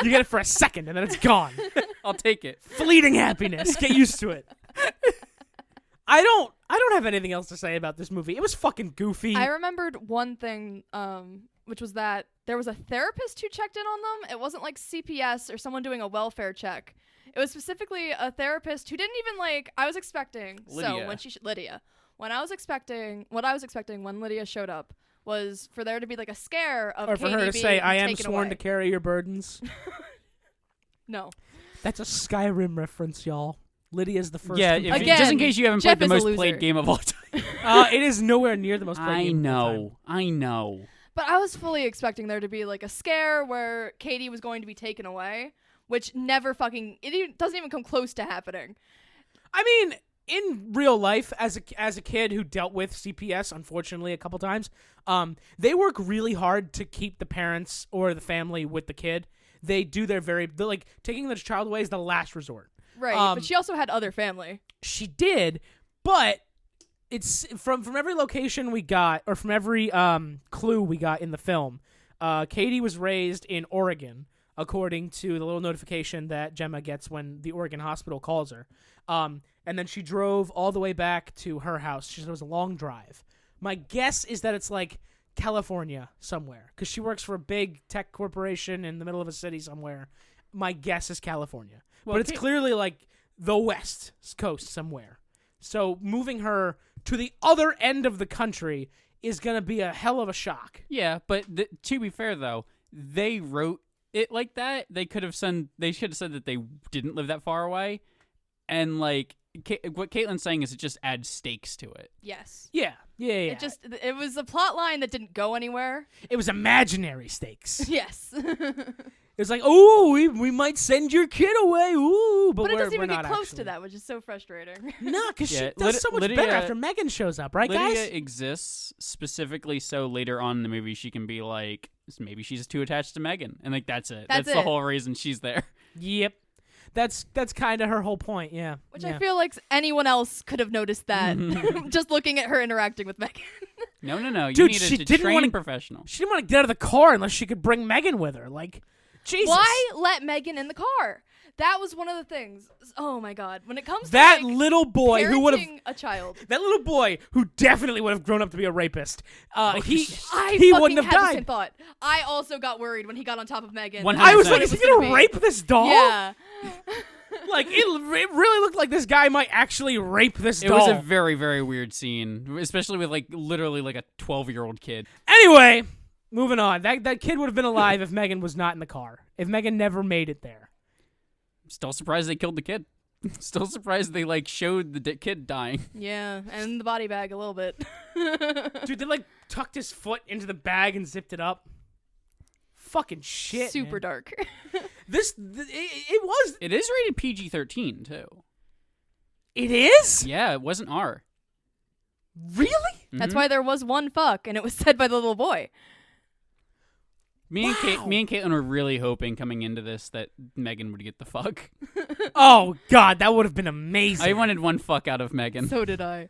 Speaker 1: You get it for a second, and then it's gone.
Speaker 2: I'll take it.
Speaker 1: Fleeting happiness. Get used to it. I don't have anything else to say about this movie. It was fucking goofy.
Speaker 3: I remembered one thing, which was that there was a therapist who checked in on them. It wasn't like CPS or someone doing a welfare check. It was specifically a therapist who didn't even like. I was expecting.
Speaker 2: Lydia.
Speaker 3: So when Lydia, what I was expecting when Lydia showed up was for there to be like a scare of
Speaker 1: or for
Speaker 3: Katie
Speaker 1: her to
Speaker 3: being
Speaker 1: say, I am
Speaker 3: taken
Speaker 1: sworn
Speaker 3: away.
Speaker 1: to carry your burdens.
Speaker 3: No.
Speaker 1: That's a Skyrim reference, y'all. Lydia's the first.
Speaker 2: Yeah,
Speaker 1: companion.
Speaker 3: Again,
Speaker 2: just in case you haven't
Speaker 3: Jeff
Speaker 2: played the
Speaker 3: is a
Speaker 2: most played
Speaker 3: loser.
Speaker 2: game of all time.
Speaker 1: It is nowhere near the most played
Speaker 2: I
Speaker 1: game of all time.
Speaker 2: I know.
Speaker 3: But I was fully expecting there to be like a scare where Katie was going to be taken away, which never doesn't even come close to happening.
Speaker 1: I mean, in real life, as a kid who dealt with CPS, unfortunately, a couple times, they work really hard to keep the parents or the family with the kid. They do they're like taking the child away is the last resort.
Speaker 3: Right, but she also had other family.
Speaker 1: She did, but it's from every location we got, or from every clue we got in the film. Katie was raised in Oregon, according to the little notification that Gemma gets when the Oregon hospital calls her. And then she drove all the way back to her house. She said it was a long drive. My guess is that it's like California somewhere, because she works for a big tech corporation in the middle of a city somewhere. My guess is California.
Speaker 2: Well,
Speaker 1: but it's clearly like the West Coast somewhere. So moving her to the other end of the country is going to be a hell of a shock.
Speaker 2: Yeah, but to be fair though, they wrote it like that. They should have said that they didn't live that far away, and like what Caitlyn's saying is it just adds stakes to it.
Speaker 3: Yes.
Speaker 1: Yeah.
Speaker 3: It was a plot line that didn't go anywhere.
Speaker 1: It was imaginary stakes.
Speaker 3: Yes.
Speaker 1: It was like, oh, we might send your kid away. Ooh, but
Speaker 3: it doesn't
Speaker 1: we're
Speaker 3: even get
Speaker 1: not
Speaker 3: close
Speaker 1: actually.
Speaker 3: to that, which is so frustrating.
Speaker 1: Nah, because
Speaker 2: Yeah,
Speaker 1: she does so much
Speaker 2: Lydia-
Speaker 1: better after M3GAN shows up, right,
Speaker 2: Lydia
Speaker 1: guys?
Speaker 2: exists specifically so later on in the movie she can be like, maybe she's too attached to M3GAN, and like that's it.
Speaker 3: That's
Speaker 2: the
Speaker 3: it.
Speaker 2: whole reason she's there.
Speaker 1: Yep. That's kind of her whole point. Yeah.
Speaker 3: Which
Speaker 1: yeah.
Speaker 3: I feel like anyone else could have noticed that just looking at her interacting with Megan.
Speaker 2: No. You
Speaker 1: Dude, she
Speaker 2: needed to
Speaker 1: didn't
Speaker 2: train
Speaker 1: wanna-
Speaker 2: professional.
Speaker 1: She didn't want to get out of the car unless she could bring Megan with her. Like, Jesus.
Speaker 3: Why let Megan in the car? That was one of the things. Oh my God. When it comes
Speaker 1: That
Speaker 3: to like,
Speaker 1: little boy who would have
Speaker 3: parenting a child.
Speaker 1: that little boy who definitely would have grown up to be a rapist. He
Speaker 3: I
Speaker 1: he
Speaker 3: fucking
Speaker 1: wouldn't have
Speaker 3: had the same
Speaker 1: died.
Speaker 3: thought. I also got worried when he got on top of Megan.
Speaker 2: 100%.
Speaker 1: I was like,
Speaker 3: It
Speaker 1: is he
Speaker 3: was
Speaker 1: gonna
Speaker 3: be.
Speaker 1: rape this doll?
Speaker 3: Yeah.
Speaker 1: Like it really looked like this guy might actually rape this
Speaker 2: It
Speaker 1: doll.
Speaker 2: was a very, very weird scene, especially with like literally like a 12-year-old kid.
Speaker 1: Anyway, moving on. That kid would have been alive if Megan was not in the car. If Megan never made it there.
Speaker 2: Still surprised they killed the kid. Still surprised they like showed the kid dying.
Speaker 3: Yeah, and the body bag a little bit.
Speaker 1: Dude, they like tucked his foot into the bag and zipped it up. Fucking shit.
Speaker 3: Super
Speaker 1: man.
Speaker 3: dark.
Speaker 1: It was.
Speaker 2: It is rated PG-13 too.
Speaker 1: It is?
Speaker 2: Yeah, it wasn't R.
Speaker 1: Really?
Speaker 3: That's why there was one fuck, and it was said by the little boy.
Speaker 2: Me and
Speaker 1: Wow.
Speaker 2: Caitlyn were really hoping coming into this that Megan would get the fuck.
Speaker 1: Oh, God, that would have been amazing.
Speaker 2: I wanted one fuck out of Megan.
Speaker 3: So did I.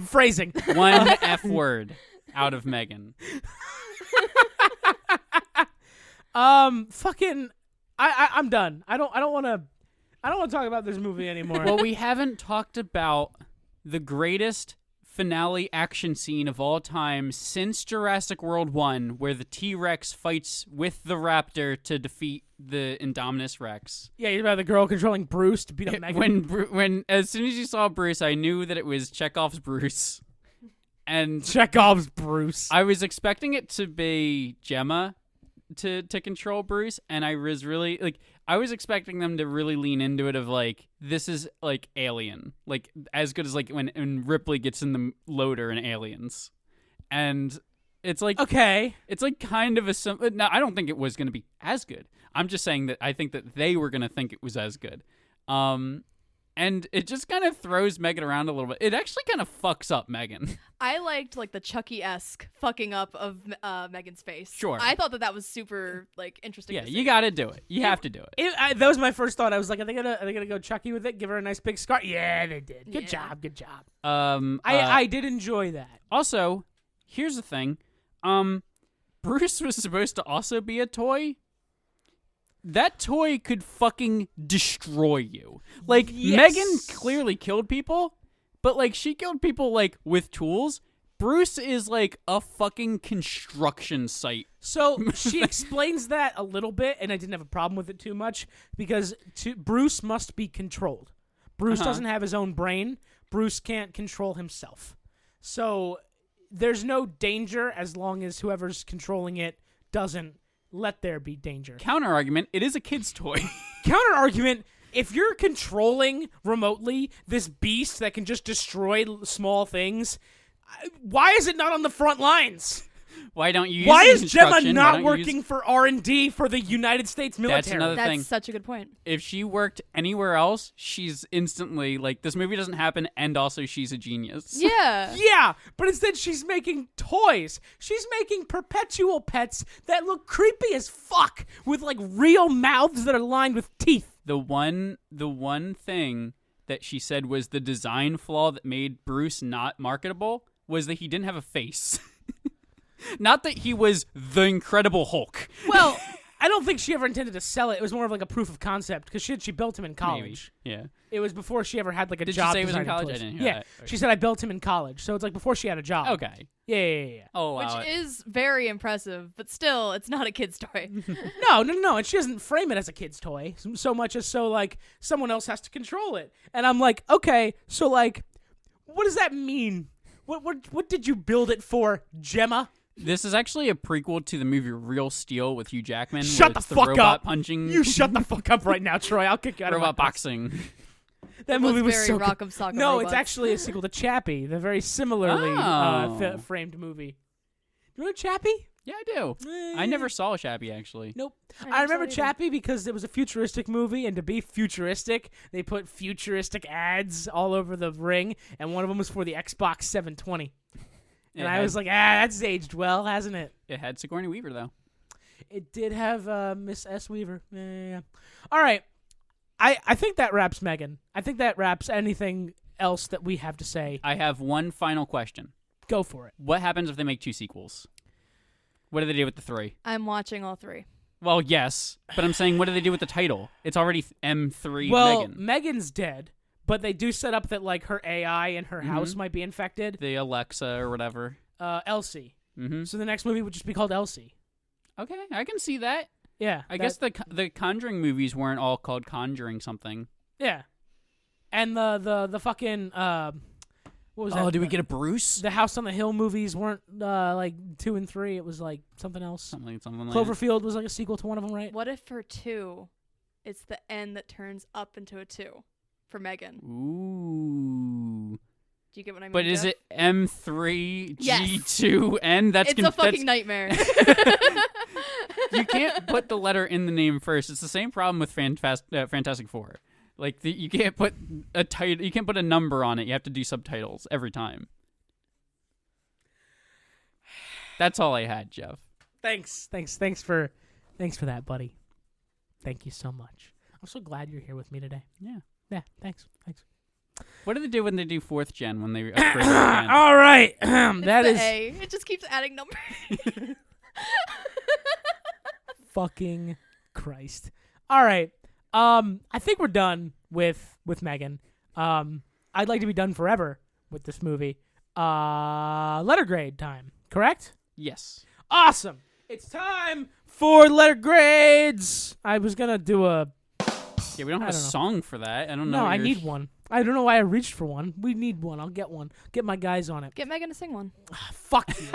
Speaker 1: Phrasing.
Speaker 2: One F word out of Megan.
Speaker 1: Fucking. I'm done. I don't want to talk about this movie anymore.
Speaker 2: Well, we haven't talked about the greatest finale action scene of all time since Jurassic World 1, where the T-Rex fights with the raptor to defeat the Indominus Rex.
Speaker 1: Yeah, you're about the girl controlling Bruce to beat up Megan.
Speaker 2: When as soon as you saw Bruce, I knew that it was Chekhov's Bruce. And
Speaker 1: Chekhov's Bruce.
Speaker 2: I was expecting it to be Gemma to control Bruce, and I was really like I was expecting them to really lean into it of like this is like Alien, like as good as like when Ripley gets in the loader in Aliens, and it's like
Speaker 1: Okay.
Speaker 2: it's like kind of a no, I don't think it was going to be as good. I'm just saying that I think that they were going to think it was as good. And it just kind of throws Megan around a little bit. It actually kind of fucks up Megan.
Speaker 3: I liked like the Chucky-esque fucking up of Megan's face.
Speaker 2: Sure.
Speaker 3: I thought that was super like interesting.
Speaker 2: Yeah,
Speaker 3: to
Speaker 2: you
Speaker 3: see.
Speaker 2: got to do it. You have to do it.
Speaker 1: That was my first thought. I was like, are they gonna go Chucky with it? Give her a nice big scar? Yeah, they did. Good
Speaker 3: Yeah.
Speaker 1: job. Good job.
Speaker 2: I
Speaker 1: I did enjoy that.
Speaker 2: Also, here's the thing. Bruce was supposed to also be a toy. That toy could fucking destroy you. Like,
Speaker 1: Yes.
Speaker 2: Megan clearly killed people, but, like, she killed people, like, with tools. Bruce is, like, a fucking construction site.
Speaker 1: So she explains that a little bit, and I didn't have a problem with it too much because Bruce must be controlled. Bruce doesn't have his own brain. Bruce can't control himself. So there's no danger as long as whoever's controlling it doesn't let there be danger.
Speaker 2: Counter argument, it is a kid's toy.
Speaker 1: Counter argument, if you're controlling remotely this beast that can just destroy small things, why is it not on the front lines?
Speaker 2: Why don't you use
Speaker 1: Why
Speaker 2: the
Speaker 1: is Gemma
Speaker 2: instruction? Why
Speaker 1: not
Speaker 2: don't you
Speaker 1: working
Speaker 2: use-
Speaker 1: for R&D for the United States military?
Speaker 2: another
Speaker 3: That's
Speaker 2: thing.
Speaker 3: such a good point.
Speaker 2: If she worked anywhere else, she's instantly, like, this movie doesn't happen, and also she's a genius.
Speaker 3: Yeah.
Speaker 1: Yeah, but instead she's making toys. She's making perpetual pets that look creepy as fuck with like real mouths that are lined with teeth.
Speaker 2: The one thing that she said was the design flaw that made Bruce not marketable was that he didn't have a face. Not that he was the Incredible Hulk.
Speaker 1: Well, I don't think she ever intended to sell it. It was more of like a proof of concept because she built him in college.
Speaker 2: Maybe. Yeah.
Speaker 1: It was before she ever had like a
Speaker 2: Did she
Speaker 1: job.
Speaker 2: say it was in
Speaker 1: designing
Speaker 2: college? I
Speaker 1: toys.
Speaker 2: didn't hear
Speaker 1: Yeah,
Speaker 2: that. Okay.
Speaker 1: she said I built him in college, so it's like before she had a job.
Speaker 2: Okay.
Speaker 1: Yeah.
Speaker 2: Oh, wow.
Speaker 3: Which is very impressive, but still, it's not a kid's toy.
Speaker 1: No, and she doesn't frame it as a kid's toy so much as so like someone else has to control it. And I'm like, okay, so like, what does that mean? What did you build it for, Gemma?
Speaker 2: This is actually a prequel to the movie Real Steel with Hugh Jackman.
Speaker 1: Shut
Speaker 2: where
Speaker 1: the
Speaker 2: it's
Speaker 1: fuck
Speaker 2: robot
Speaker 1: up.
Speaker 2: punching.
Speaker 1: You shut the fuck up right now, Troy. I'll kick you out of my
Speaker 2: robot
Speaker 1: house.
Speaker 2: boxing.
Speaker 1: That
Speaker 3: It
Speaker 1: movie was
Speaker 3: very
Speaker 1: so good.
Speaker 3: Rock'em Sock'em
Speaker 1: No,
Speaker 3: Robots.
Speaker 1: it's actually a sequel to Chappie, the very similarly
Speaker 2: Oh.
Speaker 1: framed movie. You know Chappie?
Speaker 2: Yeah, I do. I never saw Chappie, actually.
Speaker 1: Nope.
Speaker 3: never
Speaker 1: I remember
Speaker 3: saw it either.
Speaker 1: Chappie because it was a futuristic movie, and to be futuristic, they put futuristic ads all over the ring, and one of them was for the Xbox 720. And I was like, that's aged well, hasn't it?
Speaker 2: It had Sigourney Weaver, though.
Speaker 1: It did have Miss S. Weaver. Yeah. All right. I think that wraps M3GAN. I think that wraps anything else that we have to say.
Speaker 2: I have one final question.
Speaker 1: Go for it.
Speaker 2: What happens if they make 2 sequels? What do they do with the 3?
Speaker 3: I'm watching all 3.
Speaker 2: Well, yes, but I'm saying, what do they do with the title? It's already M3
Speaker 1: Well,
Speaker 2: M3GAN.
Speaker 1: M3GAN's dead, but they do set up that like her AI in her house might be infected.
Speaker 2: The Alexa or whatever.
Speaker 1: Elsie.
Speaker 2: Mm-hmm.
Speaker 1: So the next movie would just be called Elsie.
Speaker 2: Okay, I can see that.
Speaker 1: Yeah.
Speaker 2: I guess the Conjuring movies weren't all called Conjuring something.
Speaker 1: Yeah. And the fucking what was that?
Speaker 2: Oh, did we get a Bruce?
Speaker 1: The House on the Hill movies weren't like 2 and 3. It was like something else.
Speaker 2: Something like that.
Speaker 1: Cloverfield was like a sequel to one of them, right?
Speaker 3: What if for 2, it's the N that turns up into a 2 for M3GAN?
Speaker 2: Ooh.
Speaker 3: Do you get what I mean?
Speaker 2: But is
Speaker 3: Jeff?
Speaker 2: it M3G2N?
Speaker 3: Yes.
Speaker 2: That's
Speaker 3: It's a fucking nightmare.
Speaker 2: You can't put the letter in the name first. It's the same problem with Fantastic Four. Like you can't put a title. You can't put a number on it. You have to do subtitles every time. That's all I had, Jeff.
Speaker 1: Thanks for that, buddy. Thank you so much. I'm so glad you're here with me today.
Speaker 2: Yeah.
Speaker 1: Thanks.
Speaker 2: What do they do when they do 4th gen? When they upgrade it again?
Speaker 1: All right.
Speaker 3: It's
Speaker 1: That
Speaker 3: the
Speaker 1: is
Speaker 3: A. It just keeps adding numbers.
Speaker 1: fucking Christ. All right. I think we're done with M3GAN. I'd like to be done forever with this movie. Letter grade time, correct?
Speaker 2: Yes.
Speaker 1: Awesome. It's time for letter grades. I was gonna do a
Speaker 2: Yeah, we don't have a
Speaker 1: don't know.
Speaker 2: song for that. I don't know.
Speaker 1: no.
Speaker 2: what
Speaker 1: I
Speaker 2: you're-
Speaker 1: need one. I don't know why I reached for one. We need one. I'll get one. Get my guys on it.
Speaker 3: Get M3GAN to sing one.
Speaker 1: Fuck you.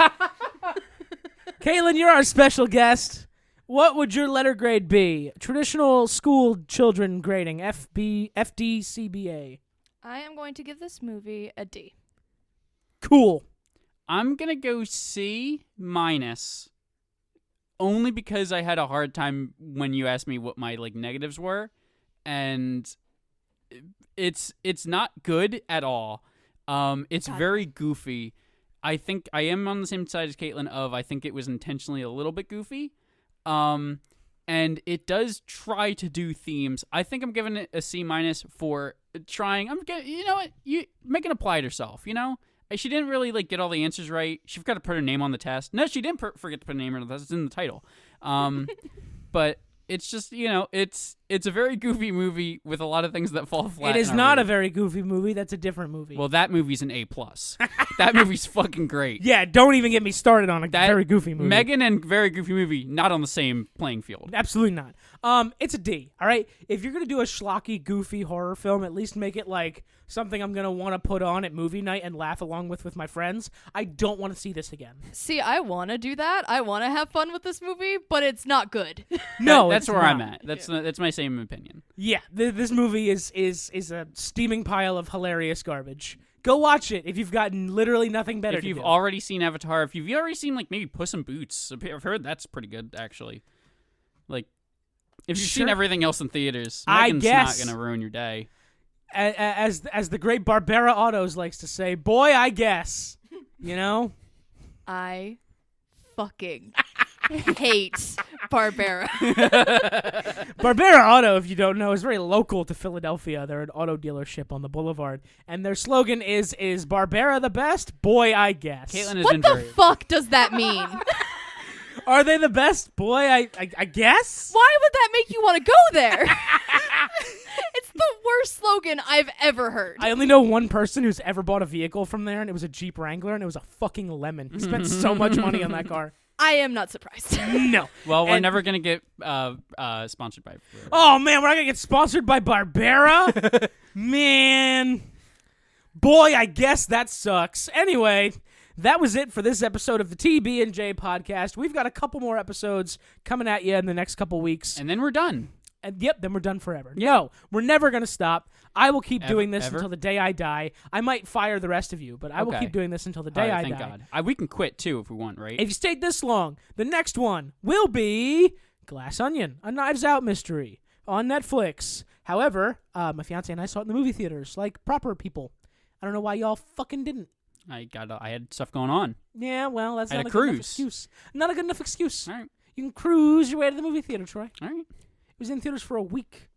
Speaker 1: Caitlyn, you're our special guest. What would your letter grade be? Traditional school children grading, FD, CBA.
Speaker 3: I am going to give this movie a D.
Speaker 1: Cool.
Speaker 2: I'm gonna go C minus, only because I had a hard time when you asked me what my negatives were, and it's not good at all. It's
Speaker 3: God.
Speaker 2: very goofy. I think I am on the same side as Caitlyn of I think it was intentionally a little bit goofy. And it does try to do themes. I think I'm giving it a C minus for trying. You know what? Megan applied herself, you know? She didn't really get all the answers right. She forgot to put her name on the test. No, she didn't forget to put her name on the test. It's in the title. But it's just, it's a very goofy movie with a lot of things that fall flat.
Speaker 1: It is not a very goofy movie. That's a different movie.
Speaker 2: Well, that movie's an A+. That movie's fucking great.
Speaker 1: yeah, don't even get me started on a
Speaker 2: That
Speaker 1: very goofy movie.
Speaker 2: M3GAN and very goofy movie, not on the same playing field.
Speaker 1: Absolutely not. It's a D, all right? If you're going to do a schlocky, goofy horror film, at least make it like something I'm going to want to put on at movie night and laugh along with my friends. I don't want to see this again.
Speaker 3: See, I want to do that. I want to have fun with this movie, but it's not good.
Speaker 1: No,
Speaker 2: that's
Speaker 1: it's
Speaker 2: where I'm
Speaker 1: not.
Speaker 2: at. That's my same opinion.
Speaker 1: Yeah, this movie is a steaming pile of hilarious garbage. Go watch it if you've gotten literally nothing better
Speaker 2: If
Speaker 1: to
Speaker 2: you've
Speaker 1: do.
Speaker 2: already seen Avatar, if you've already seen maybe Puss in Boots, I've heard that's pretty good actually. If you've
Speaker 1: Sure.
Speaker 2: seen everything else in theaters,
Speaker 1: I
Speaker 2: M3GAN's
Speaker 1: guess.
Speaker 2: not gonna ruin your day.
Speaker 1: As the great Barbera Autos likes to say, boy, I guess. You know?
Speaker 3: I fucking hate Barbera.
Speaker 1: Barbera Auto, if you don't know, is very local to Philadelphia. They're an auto dealership on the boulevard. And their slogan is Barbera the best? Boy, I guess.
Speaker 2: Caitlyn has
Speaker 3: What
Speaker 2: been
Speaker 3: the
Speaker 2: very.
Speaker 3: fuck does that mean?
Speaker 1: Are they the best? Boy, I guess?
Speaker 3: Why would that make you want to go there? It's the worst slogan I've ever heard.
Speaker 1: I only know one person who's ever bought a vehicle from there, and it was a Jeep Wrangler, and it was a fucking lemon. He spent so much money on that car.
Speaker 3: I am not surprised.
Speaker 1: No.
Speaker 2: Well, we're
Speaker 1: And-
Speaker 2: never gonna get sponsored by.
Speaker 1: Oh, man, we're not going to get sponsored by Barbera? Man. Boy, I guess that sucks. Anyway, that was it for this episode of the TB&J podcast. We've got a couple more episodes coming at you in the next couple weeks.
Speaker 2: And then we're done.
Speaker 1: And yep, then we're done forever. No, we're never going to stop. I will keep doing this
Speaker 2: Ever?
Speaker 1: until the day I die. I might fire the rest of you, but I will
Speaker 2: Okay.
Speaker 1: keep doing this until the
Speaker 2: All
Speaker 1: day
Speaker 2: right,
Speaker 1: I
Speaker 2: thank
Speaker 1: die.
Speaker 2: God. We can quit too if we want, right?
Speaker 1: If you stayed this long, the next one will be Glass Onion, a Knives Out mystery on Netflix. However, my fiance and I saw it in the movie theaters like proper people. I don't know why y'all fucking didn't.
Speaker 2: I had stuff going on.
Speaker 1: Yeah, well, that's
Speaker 2: I had
Speaker 1: not
Speaker 2: a
Speaker 1: a good enough
Speaker 2: cruise.
Speaker 1: excuse. Not a good enough excuse.
Speaker 2: All right,
Speaker 1: You can cruise your way to the movie theater, Troy.
Speaker 2: all right.
Speaker 1: It was in theaters for a week.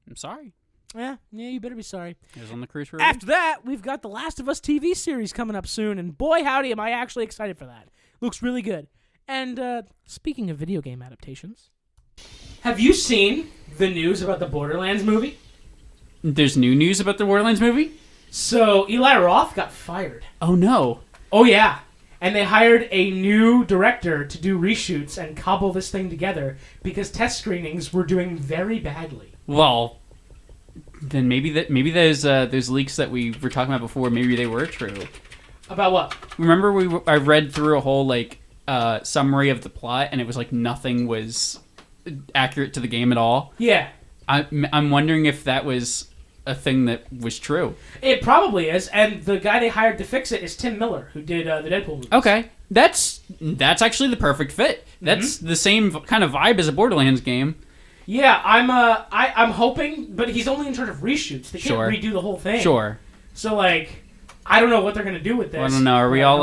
Speaker 2: I'm sorry.
Speaker 1: Yeah, you better be sorry.
Speaker 2: It was on the cruise for
Speaker 1: After that, we've got the Last of Us TV series coming up soon, and boy howdy am I actually excited for that. Looks really good. And speaking of video game adaptations, have you seen the news about the Borderlands movie?
Speaker 2: There's new news about the Borderlands movie?
Speaker 1: So Eli Roth got fired.
Speaker 2: Oh, no.
Speaker 1: Oh, yeah. And they hired a new director to do reshoots and cobble this thing together because test screenings were doing very badly.
Speaker 2: Well, then maybe those leaks that we were talking about before, maybe they were true.
Speaker 1: About what?
Speaker 2: Remember I read through a whole summary of the plot, and it was like nothing was accurate to the game at all.
Speaker 1: Yeah.
Speaker 2: I'm wondering if that was a thing that was true.
Speaker 1: It probably is, and the guy they hired to fix it is Tim Miller, who did the Deadpool movies.
Speaker 2: Okay, that's actually the perfect fit. That's the same kind of vibe as a Borderlands game.
Speaker 1: Yeah, I'm hoping, but he's only in charge of reshoots. They can't redo the whole thing.
Speaker 2: Sure.
Speaker 1: So I don't know what they're gonna do with this.
Speaker 2: Well, I don't know. Are we all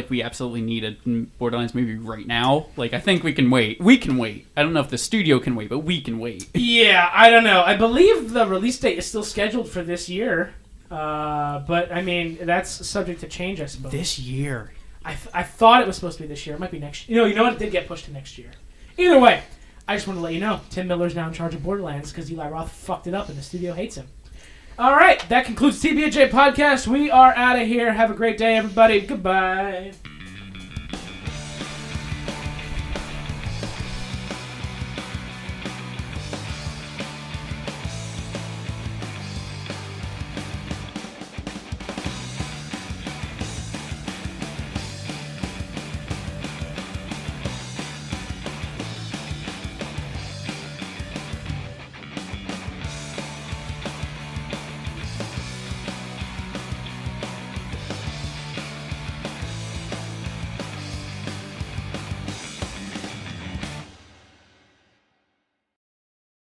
Speaker 2: we absolutely need a Borderlands movie right now? I think we can wait. We can wait. I don't know if the studio can wait, but we can wait.
Speaker 1: Yeah, I don't know. I believe the release date is still scheduled for this year, but I mean that's subject to change, I suppose.
Speaker 2: This year.
Speaker 1: I thought it was supposed to be this year. It might be next year. You know what? It did get pushed to next year. Either way, I just want to let you know Tim Miller's now in charge of Borderlands because Eli Roth fucked it up and the studio hates him. All right, that concludes TB&J podcast. We are out of here. Have a great day, everybody. Goodbye.